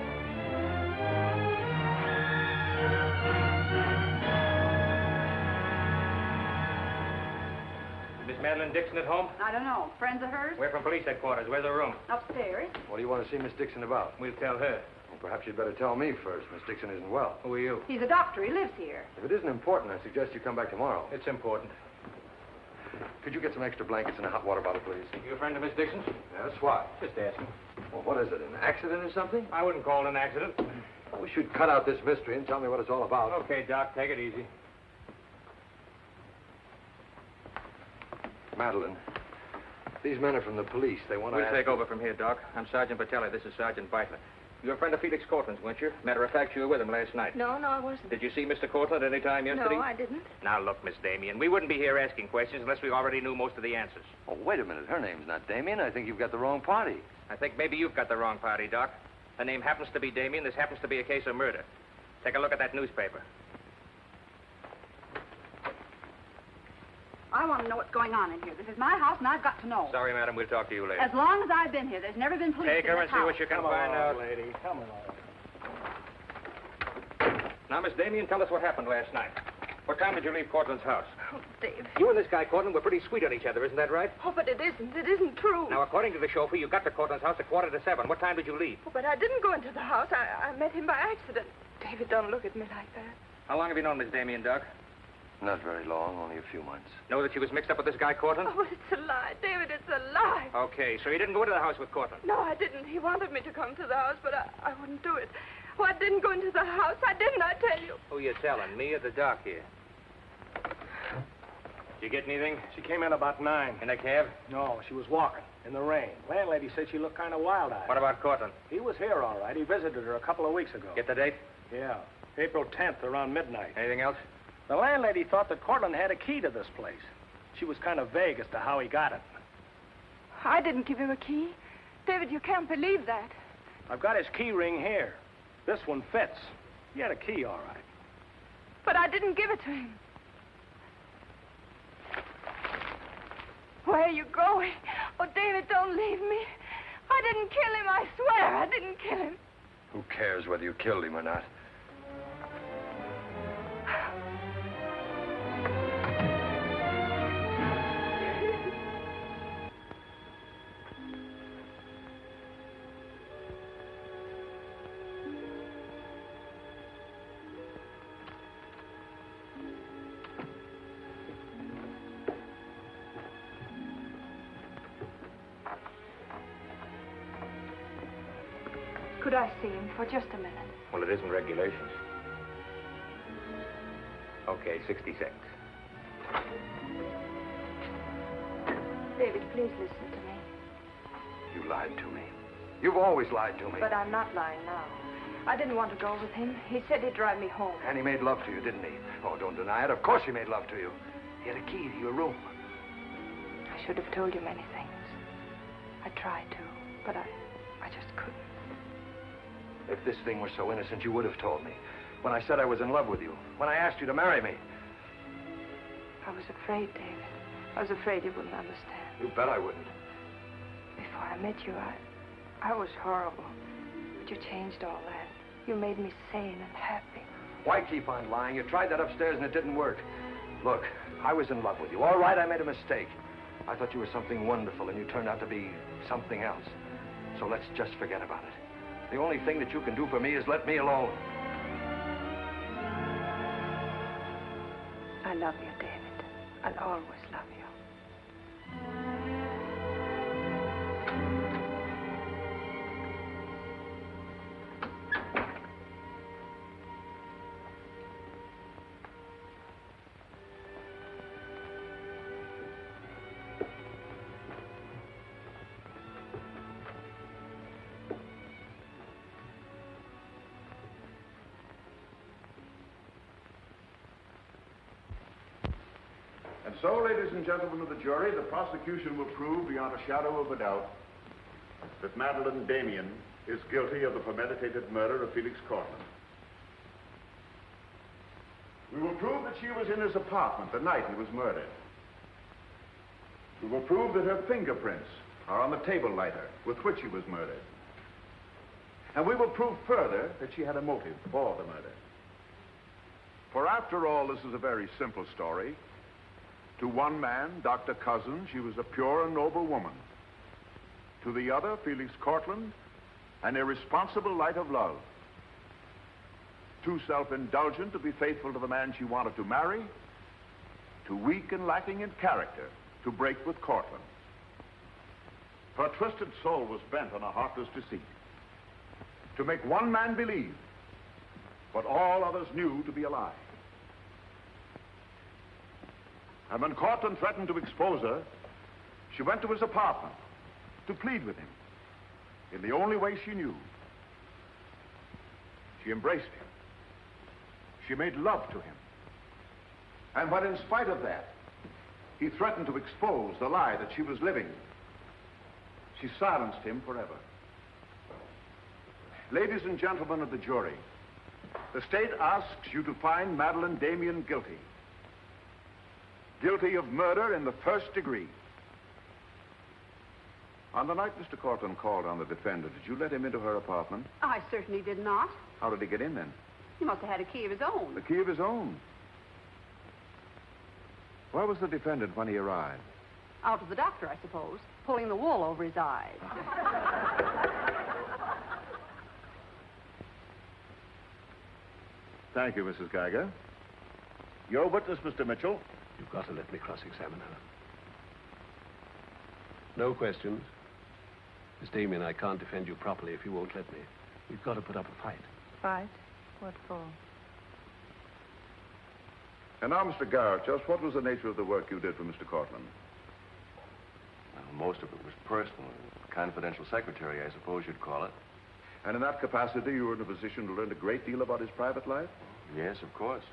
Miss Madeleine Dixon at home? I don't know. Friends of hers? We're from police headquarters. Where's the room? Upstairs. What do you want to see Miss Dixon about? We'll tell her. Well, perhaps you'd better tell me first. Miss Dixon isn't well. Who are you? He's a doctor. He lives here. If it isn't important, I suggest you come back tomorrow. It's important. Could you get some extra blankets and a hot water bottle, please? You a friend of Miss Dixon's? Yes, why? Just asking. Well, what is it, an accident or something? I wouldn't call it an accident. Well, we should cut out this mystery and tell me what it's all about. Okay, Doc, take it easy. Madeline, these men are from the police. They want to We'll take over from here, Doc. I'm Sergeant Patelli. This is Sergeant Beitler. You're a friend of Felix Courtland's, weren't you? Matter of fact, you were with him last night. No, I wasn't. Did you see Mr. Courtland any time yesterday? No, I didn't. Now, look, Miss Damien, we wouldn't be here asking questions unless we already knew most of the answers. Oh, wait a minute. Her name's not Damien. I think you've got the wrong party. I think maybe you've got the wrong party, Doc. Her name happens to be Damien. This happens to be a case of murder. Take a look at that newspaper. I want to know what's going on in here. This is my house, and I've got to know. Sorry, madam. We'll talk to you later. As long as I've been here, there's never been police Take in her this and see house. what you can find out. lady. Come along. Now, Miss Damien, tell us what happened last night. What time did you leave Courtland's house? Oh, Dave. You and this guy, Courtland, were pretty sweet on each other, isn't that right? Oh, but it isn't. It isn't true. Now, according to the chauffeur, you got to Courtland's house at 6:45. What time did you leave? Oh, but I didn't go into the house. I met him by accident. David, don't look at me like that. How long have you known Miss Damien, Doc? Not very long, only a few months. Know that she was mixed up with this guy, Courtland? Oh, but it's a lie. David, it's a lie. Okay, so you didn't go into the house with Courtland? No, I didn't. He wanted me to come to the house, but I wouldn't do it. Oh, I didn't go into the house. I didn't, I tell you. Who you telling, me or the doc here? Did you get anything? She came in about 9. In a cab? No, she was walking in the rain. Landlady said she looked kind of wild-eyed. What about Courtland? He was here, all right. He visited her a couple of weeks ago. Get the date? Yeah, April 10th, around midnight. Anything else? The landlady thought that Courtland had a key to this place. She was kind of vague as to how he got it. I didn't give him a key. David, you can't believe that. I've got his key ring here. This one fits. He had a key, all right. But I didn't give it to him. Where are you going? Oh, David, don't leave me. I didn't kill him, I swear. I didn't kill him. Who cares whether you killed him or not? Could I see him for just a minute? Well, it isn't regulations. Okay, 66. David, please listen to me. You lied to me. You've always lied to me. But I'm not lying now. I didn't want to go with him. He said he'd drive me home. And he made love to you, didn't he? Oh, don't deny it. Of course he made love to you. He had a key to your room. I should have told you many things. I tried to, but I just couldn't. If this thing were so innocent, you would have told me. When I said I was in love with you. When I asked you to marry me. I was afraid, David. I was afraid you wouldn't understand. You bet I wouldn't. Before I met you, I was horrible. But you changed all that. You made me sane and happy. Why keep on lying? You tried that upstairs and it didn't work. Look, I was in love with you. All right, I made a mistake. I thought you were something wonderful and you turned out to be something else. So let's just forget about it. The only thing that you can do for me is let me alone. I love you, David. I'll always love you. And so, ladies and gentlemen of the jury, the prosecution will prove beyond a shadow of a doubt that Madeleine Damien is guilty of the premeditated murder of Felix Courtland. We will prove that she was in his apartment the night he was murdered. We will prove that her fingerprints are on the table lighter with which he was murdered. And we will prove further that she had a motive for the murder. For after all, this is a very simple story. To one man, Dr. Cousins, she was a pure and noble woman. To the other, Felix Courtland, an irresponsible light of love. Too self-indulgent to be faithful to the man she wanted to marry. Too weak and lacking in character to break with Courtland. Her twisted soul was bent on a heartless deceit. To make one man believe what all others knew to be a lie. And when Courtland threatened to expose her, she went to his apartment to plead with him in the only way she knew. She embraced him. She made love to him. And when, in spite of that, he threatened to expose the lie that she was living, she silenced him forever. Ladies and gentlemen of the jury, the state asks you to find Madeleine Damien guilty. Guilty of murder in the first degree. On the night Mr. Courtland called on the defendant, did you let him into her apartment? I certainly did not. How did he get in then? He must have had a key of his own. The key of his own. Where was the defendant when he arrived? Out with the doctor, I suppose, pulling the wool over his eyes. Thank you, Mrs. Geiger. Your witness, Mr. Mitchell. You've got to let me cross-examine her. No questions. Miss Damien, I can't defend you properly if you won't let me. We've got to put up a fight. Fight? What for? And now, Mr. Garrett, just what was the nature of the work you did for Mr. Courtland? Well, most of it was personal. Confidential secretary, I suppose you'd call it. And in that capacity, you were in a position to learn a great deal about his private life? Yes, of course.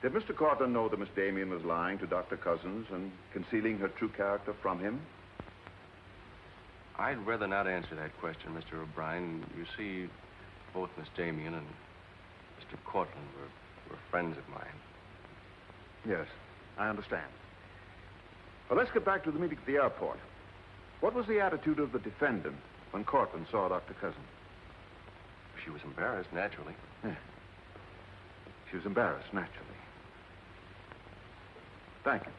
Did Mr. Courtland know that Miss Damien was lying to Dr. Cousins and concealing her true character from him? I'd rather not answer that question, Mr. O'Brien. You see, both Miss Damien and Mr. Courtland were friends of mine. Yes, I understand. Well, let's get back to the meeting at the airport. What was the attitude of the defendant when Courtland saw Dr. Cousins? She was embarrassed, naturally. Yeah. She was embarrassed, naturally. Thank you.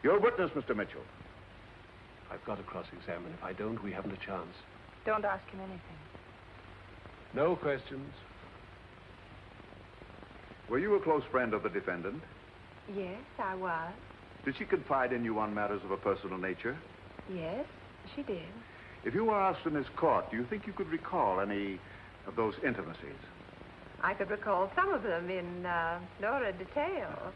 Your witness, Mr. Mitchell. I've got to cross-examine. If I don't, we haven't a chance. Don't ask him anything. No questions. Were you a close friend of the defendant? Yes, I was. Did she confide in you on matters of a personal nature? Yes, she did. If you were asked in this court, do you think you could recall any of those intimacies? I could recall some of them in lurid detail.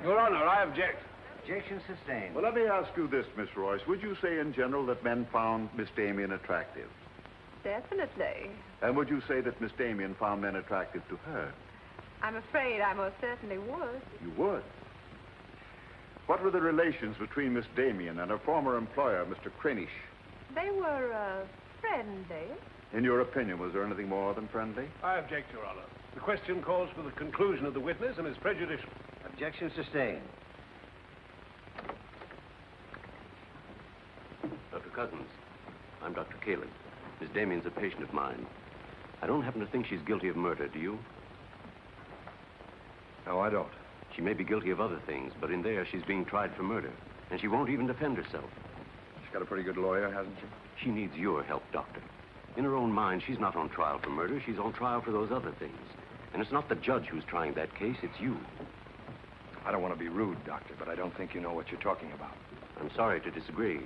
Your Honor, I object. Objection sustained. Well, let me ask you this, Miss Royce. Would you say in general that men found Miss Damien attractive? Definitely. And would you say that Miss Damien found men attractive to her? I'm afraid I most certainly would. You would? What were the relations between Miss Damien and her former employer, Mr. Cranish? They were friendly. In your opinion, was there anything more than friendly? I object, Your Honor. The question calls for the conclusion of the witness and is prejudicial. Objection sustained. Dr. Cousins, I'm Dr. Caleb. Miss Damien's a patient of mine. I don't happen to think she's guilty of murder, do you? No, I don't. She may be guilty of other things, but in there she's being tried for murder, and she won't even defend herself. She's got a pretty good lawyer, hasn't she? She needs your help, Doctor. In her own mind, she's not on trial for murder. She's on trial for those other things. And it's not the judge who's trying that case, it's you. I don't want to be rude, Doctor, but I don't think you know what you're talking about. I'm sorry to disagree.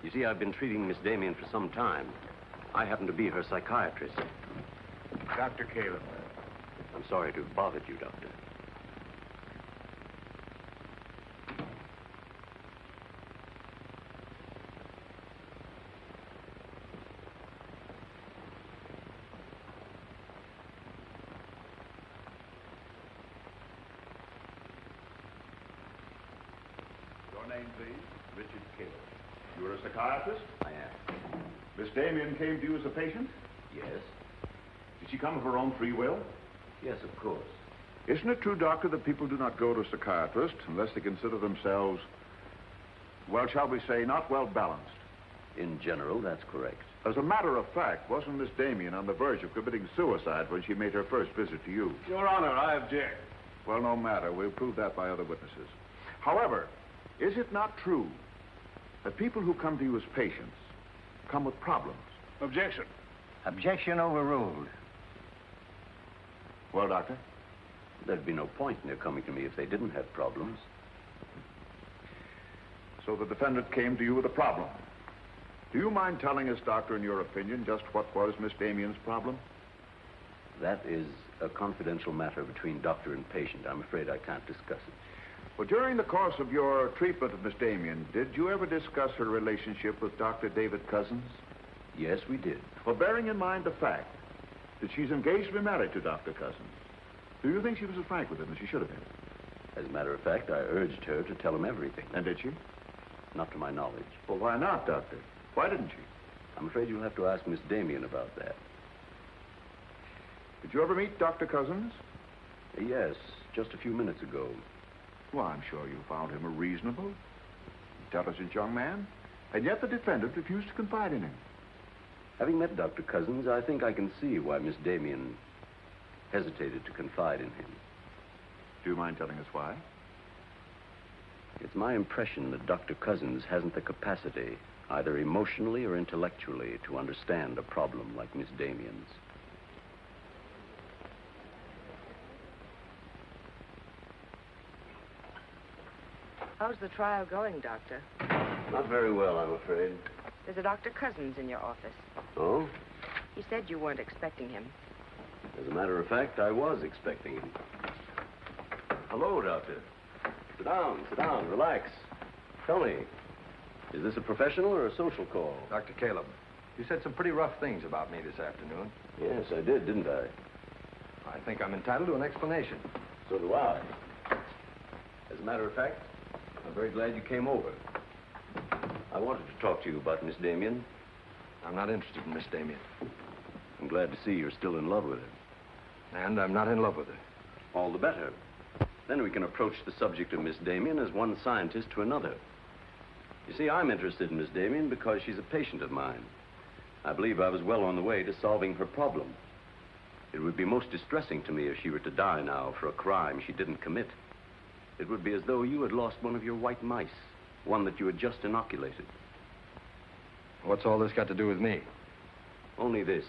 You see, I've been treating Miss Damien for some time. I happen to be her psychiatrist. Dr. Caleb. I'm sorry to have bothered you, Doctor. Your name, please? Richard Caleb. You're a psychiatrist? I am. Miss Damien came to you as a patient? Yes? Did she come of her own free will? Yes, of course. Isn't it true, Doctor, that people do not go to psychiatrists unless they consider themselves, well, shall we say, not well balanced? In general, that's correct. As a matter of fact, wasn't Miss Damien on the verge of committing suicide when she made her first visit to you? Your Honor, I object. Well, no matter. We'll prove that by other witnesses. However, is it not true that people who come to you as patients come with problems? Objection. Objection overruled. Well, Doctor? There'd be no point in their coming to me if they didn't have problems. So the defendant came to you with a problem. Do you mind telling us, Doctor, in your opinion, just what was Miss Damien's problem? That is a confidential matter between doctor and patient. I'm afraid I can't discuss it. Well, during the course of your treatment of Miss Damien, did you ever discuss her relationship with Dr. David Cousins? Yes, we did. Well, bearing in mind the fact that she's engaged to be married to Dr. Cousins, do you think she was as frank with him as she should have been? As a matter of fact, I urged her to tell him everything. And did she? Not to my knowledge. Well, why not, Doctor? Why didn't she? I'm afraid you'll have to ask Miss Damien about that. Did you ever meet Dr. Cousins? Yes, just a few minutes ago. Well, I'm sure you found him a reasonable, intelligent young man, and yet the defendant refused to confide in him. Having met Dr. Cousins, I think I can see why Miss Damien hesitated to confide in him. Do you mind telling us why? It's my impression that Dr. Cousins hasn't the capacity, either emotionally or intellectually, to understand a problem like Miss Damien's. How's the trial going, Doctor? Not very well, I'm afraid. There's a Dr. Cousins in your office. Oh? He said you weren't expecting him. As a matter of fact, I was expecting him. Hello, Doctor. Sit down, relax. Tell me, is this a professional or a social call? Dr. Caleb, you said some pretty rough things about me this afternoon. Yes, I did, didn't I? I think I'm entitled to an explanation. So do I. As a matter of fact, I'm very glad you came over. I wanted to talk to you about Miss Damien. I'm not interested in Miss Damien. I'm glad to see you're still in love with her. And I'm not in love with her. All the better. Then we can approach the subject of Miss Damien as one scientist to another. You see, I'm interested in Miss Damien because she's a patient of mine. I believe I was well on the way to solving her problem. It would be most distressing to me if she were to die now for a crime she didn't commit. It would be as though you had lost one of your white mice, one that you had just inoculated. What's all this got to do with me? Only this,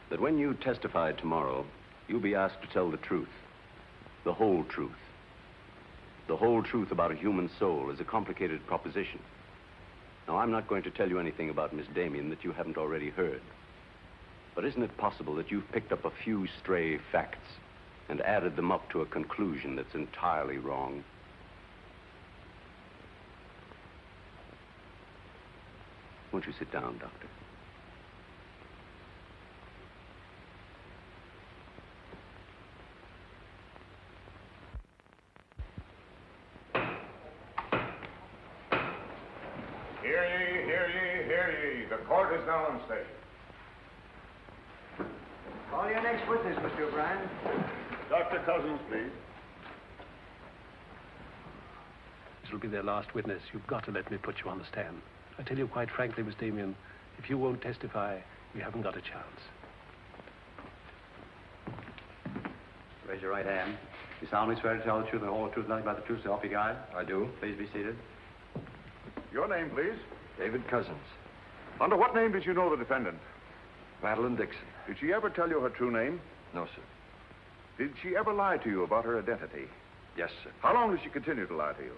that when you testify tomorrow, you'll be asked to tell the truth, the whole truth. The whole truth about a human soul is a complicated proposition. Now, I'm not going to tell you anything about Miss Damien that you haven't already heard. But isn't it possible that you've picked up a few stray facts and added them up to a conclusion that's entirely wrong? Won't you sit down, Doctor? Hear ye, hear ye, hear ye. The court is now in session. Call your next witness, Mr. O'Brien. Dr. Cousins, please. This will be their last witness. You've got to let me put you on the stand. I tell you quite frankly, Miss Damien, if you won't testify, you haven't got a chance. Raise your right hand. You solemnly swear to tell the truth and the whole truth, nothing but the truth, so help you God? I do. Please be seated. Your name, please. David Cousins. Under what name did you know the defendant? Madeleine Dixon. Did she ever tell you her true name? No, sir. Did she ever lie to you about her identity? Yes, sir. How long did she continue to lie to you?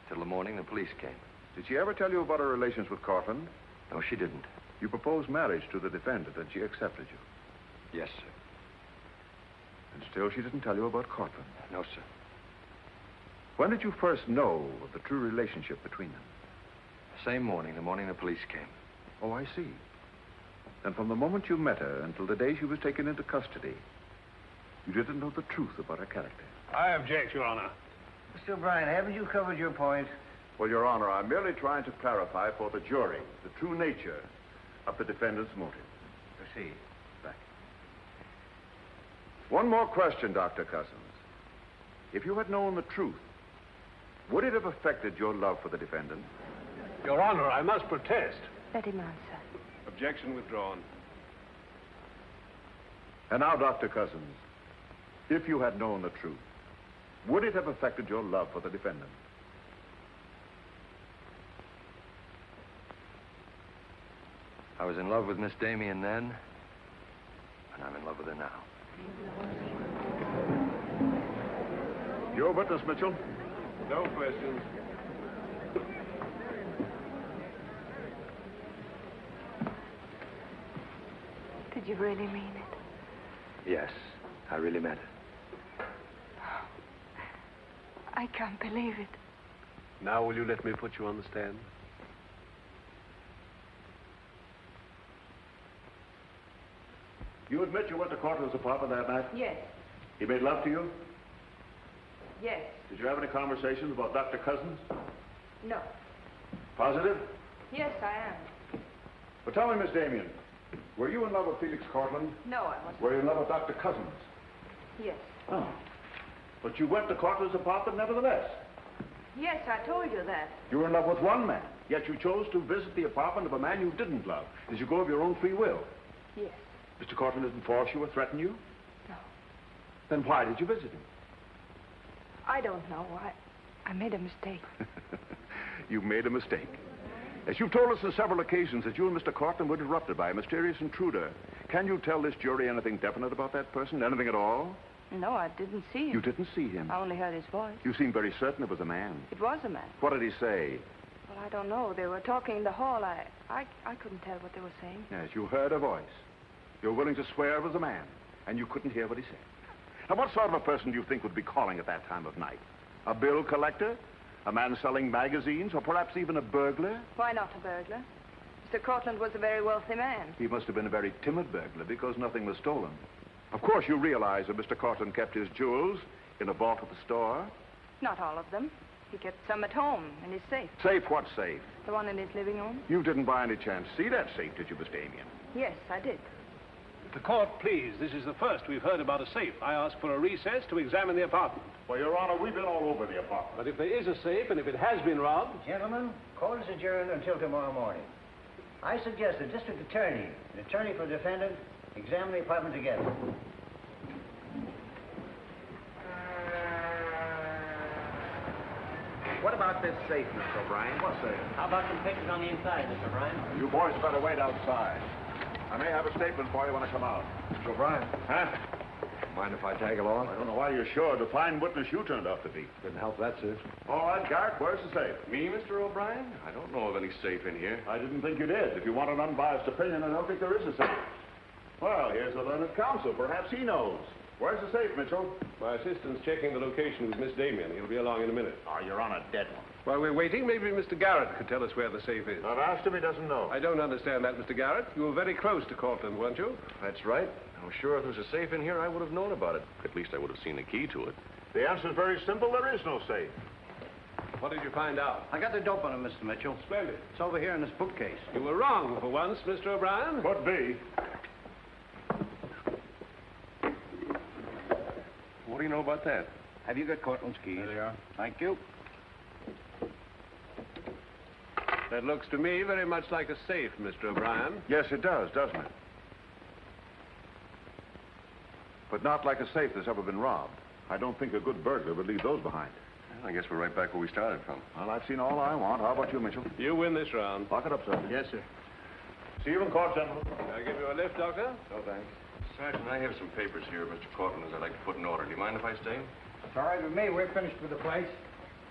Till the morning the police came. Did she ever tell you about her relations with Courtland? No, she didn't. You proposed marriage to the defendant, and she accepted you. Yes, sir. And still she didn't tell you about Courtland? No, sir. When did you first know of the true relationship between them? Same morning, the morning the police came. Oh, I see. And from the moment you met her until the day she was taken into custody, you didn't know the truth about her character. I object, Your Honor. Mr. O'Brien, haven't you covered your point? Well, Your Honor, I'm merely trying to clarify for the jury the true nature of the defendant's motive. Proceed. Back. One more question, Dr. Cousins. If you had known the truth, would it have affected your love for the defendant? Your Honor, I must protest. Let him answer. Objection withdrawn. And now, Dr. Cousins, if you had known the truth, would it have affected your love for the defendant? I was in love with Miss Damien then, and I'm in love with her now. Your witness, Mitchell. No questions. Did you really mean it? Yes, I really meant it. I can't believe it. Now will you let me put you on the stand? You admit you went to Courtland's apartment that night? Yes. He made love to you? Yes. Did you have any conversations about Dr. Cousins? No. Positive? Yes, I am. Well, tell me, Miss Damien, were you in love with Felix Courtland? No, I wasn't. Were you in love with Dr. Cousins? Yes. Oh. But you went to Courtland's apartment nevertheless. Yes, I told you that. You were in love with one man, yet you chose to visit the apartment of a man you didn't love. Did you go of your own free will? Yes. Mr. Courtland didn't force you or threaten you? No. Then why did you visit him? I don't know. I made a mistake. You made a mistake. As you've told us on several occasions that you and Mr. Courtland were interrupted by a mysterious intruder. Can you tell this jury anything definite about that person? Anything at all? No, I didn't see him. You didn't see him? I only heard his voice. You seem very certain it was a man. It was a man. What did he say? Well, I don't know. They were talking in the hall. I couldn't tell what they were saying. Yes, you heard a voice. You're willing to swear it was a man, and you couldn't hear what he said. Now, what sort of a person do you think would be calling at that time of night? A bill collector? A man selling magazines? Or perhaps even a burglar? Why not a burglar? Mr. Courtland was a very wealthy man. He must have been a very timid burglar because nothing was stolen. Of course, you realize that Mr. Courtland kept his jewels in a vault at the store? Not all of them. He kept some at home in his safe. Safe? What safe? The one in his living room? You didn't by any chance see that safe, did you, Miss Damien? Yes, I did. The court, please. This is the first we've heard about a safe. I ask for a recess to examine the apartment. Well, Your Honor, we've been all over the apartment. But if there is a safe and if it has been robbed... Gentlemen, court is adjourned until tomorrow morning. I suggest the district attorney, the attorney for the defendant, examine the apartment together. What about this safe, Mr. O'Brien? What safe? How about some pictures on the inside, Mr. O'Brien? You boys better wait outside. I may have a statement for you when I come out. Mr. O'Brien. Huh? Mind if I tag along? I don't know why you're sure. The fine witness you turned out to be. Couldn't help that, sir. All right, Garrett, where's the safe? Me, Mr. O'Brien? I don't know of any safe in here. I didn't think you did. If you want an unbiased opinion, I don't think there is a safe. Well, here's the learned counsel. Perhaps he knows. Where's the safe, Mitchell? My assistant's checking the location with Miss Damien. He'll be along in a minute. Oh, you're on a dead one. While we're waiting, maybe Mr. Garrett could tell us where the safe is. I've asked him. He doesn't know. I don't understand that, Mr. Garrett. You were very close to Courtland, weren't you? That's right. I'm sure if there was a safe in here, I would have known about it. At least I would have seen the key to it. The answer's very simple. There is no safe. What did you find out? I got the dope on him, Mr. Mitchell. Splendid. It's over here in this bookcase. You were wrong for once, Mr. O'Brien. Could be. What do you know about that? Have you got Courtland's keys? There they are. Thank you. That looks to me very much like a safe, Mr. O'Brien. Yes, it does, doesn't it? But not like a safe that's ever been robbed. I don't think a good burglar would leave those behind. I guess we're right back where we started from. Well, I've seen all I want. How about you, Mitchell? You win this round. Lock it up, sir. Yes, sir. See you in court, gentlemen. I'll give you a lift, Doctor. No, thanks. Sergeant, I have some papers here of Mr. Courtland's I'd like to put in order. Do you mind if I stay? It's all right with me. We're finished with the place.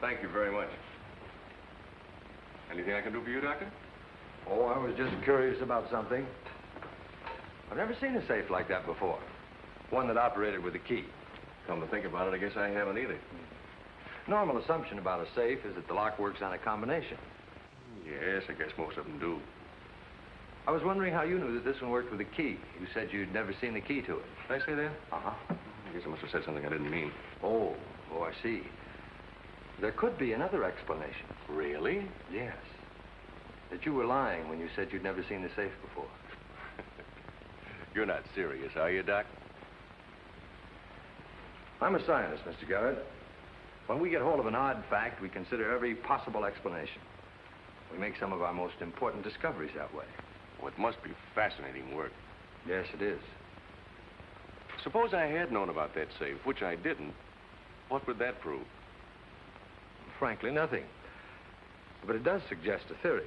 Thank you very much. Anything I can do for you, Doctor? Oh, I was just curious about something. I've never seen a safe like that before. One that operated with a key. Come to think about it, I guess I haven't either. Normal assumption about a safe is that the lock works on a combination. Yes, I guess most of them do. I was wondering how you knew that this one worked with a key. You said you'd never seen the key to it. Did I say that? Uh-huh. I guess I must have said something I didn't mean. Oh, I see. There could be another explanation. Really? Yes. That you were lying when you said you'd never seen the safe before. You're not serious, are you, Doc? I'm a scientist, Mr. Garrett. When we get hold of an odd fact, we consider every possible explanation. We make some of our most important discoveries that way. Well, it must be fascinating work. Yes, it is. Suppose I had known about that safe, which I didn't. What would that prove? Frankly, nothing. But it does suggest a theory.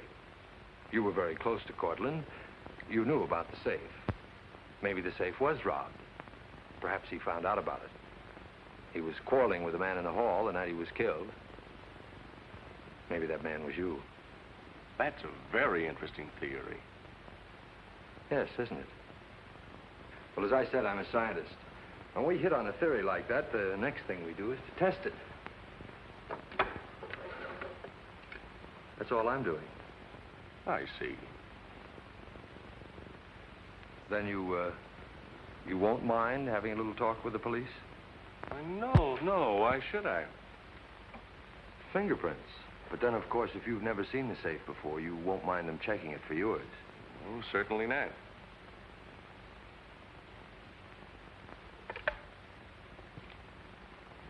You were very close to Courtland. You knew about the safe. Maybe the safe was robbed. Perhaps he found out about it. He was quarreling with a man in the hall the night he was killed. Maybe that man was you. That's a very interesting theory. Yes, isn't it? Well, as I said, I'm a scientist. When we hit on a theory like that, the next thing we do is to test it. That's all I'm doing. I see. Then you won't mind having a little talk with the police? No, why should I? Fingerprints. But then, of course, if you've never seen the safe before, you won't mind them checking it for yours. Oh, certainly not.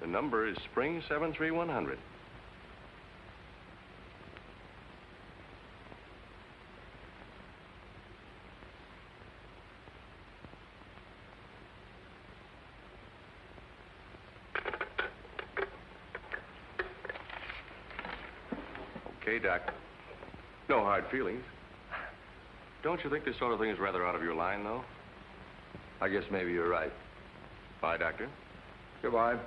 The number is Spring 73100. Okay, Doc. No hard feelings. Don't you think this sort of thing is rather out of your line, though? I guess maybe you're right. Bye, Doctor. Goodbye.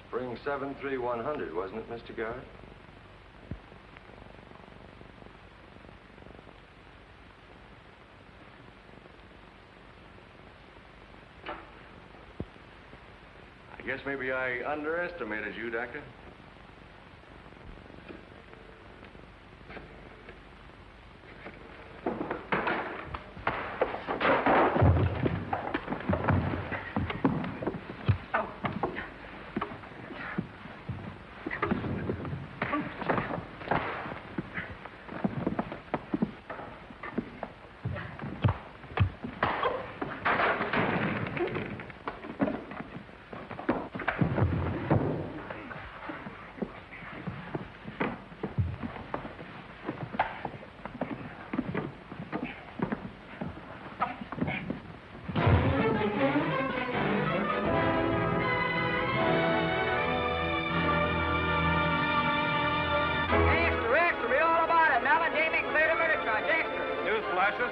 Spring 73100, wasn't it, Mr. Garrett? I guess maybe I underestimated you, Doctor.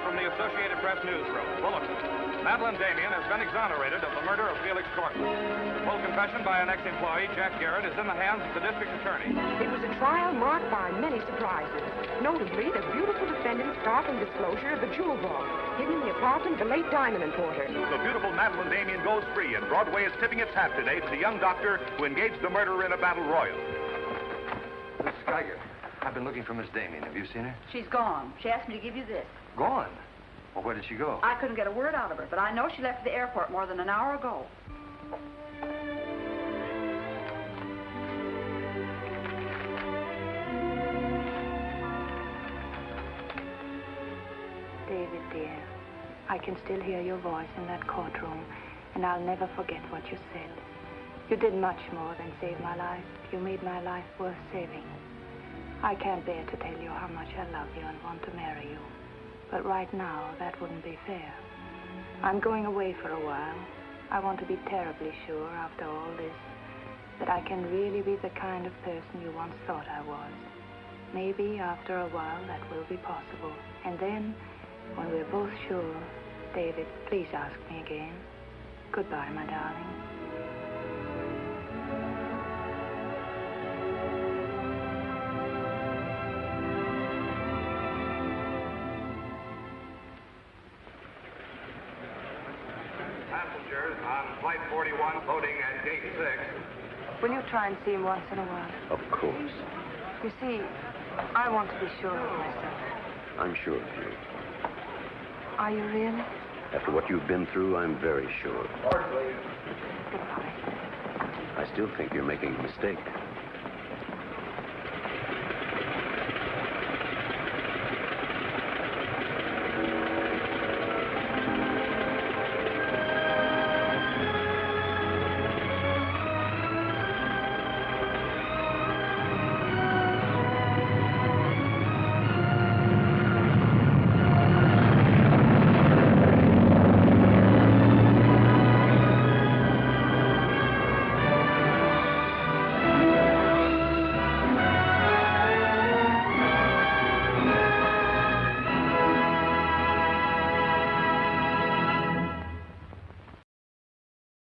From the Associated Press newsroom. Bulletin. Madeleine Damien has been exonerated of the murder of Felix Courtland. The full confession by an ex-employee, Jack Garrett, is in the hands of the district attorney. It was a trial marked by many surprises. Notably, the beautiful defendant's startling disclosure of the jewel vault hidden in the apartment of the late diamond importer. The beautiful Madeleine Damien goes free, and Broadway is tipping its hat today to the young doctor who engaged the murderer in a battle royal. Mrs. Geiger, I've been looking for Miss Damien. Have you seen her? She's gone. She asked me to give you this. Gone? Well, where did she go? I couldn't get a word out of her, but I know she left the airport more than an hour ago. David, dear, I can still hear your voice in that courtroom, and I'll never forget what you said. You did much more than save my life. You made my life worth saving. I can't bear to tell you how much I love you and want to marry you. But right now, that wouldn't be fair. I'm going away for a while. I want to be terribly sure, after all this, that I can really be the kind of person you once thought I was. Maybe after a while that will be possible. And then, when we're both sure, David, please ask me again. Goodbye, my darling. Passengers on Flight 41 loading at Gate 6. Will you try and see him once in a while? Of course. You see, I want to be sure of myself. I'm sure of you. Are you really? After what you've been through, I'm very sure. Board, please. Goodbye. I still think you're making a mistake.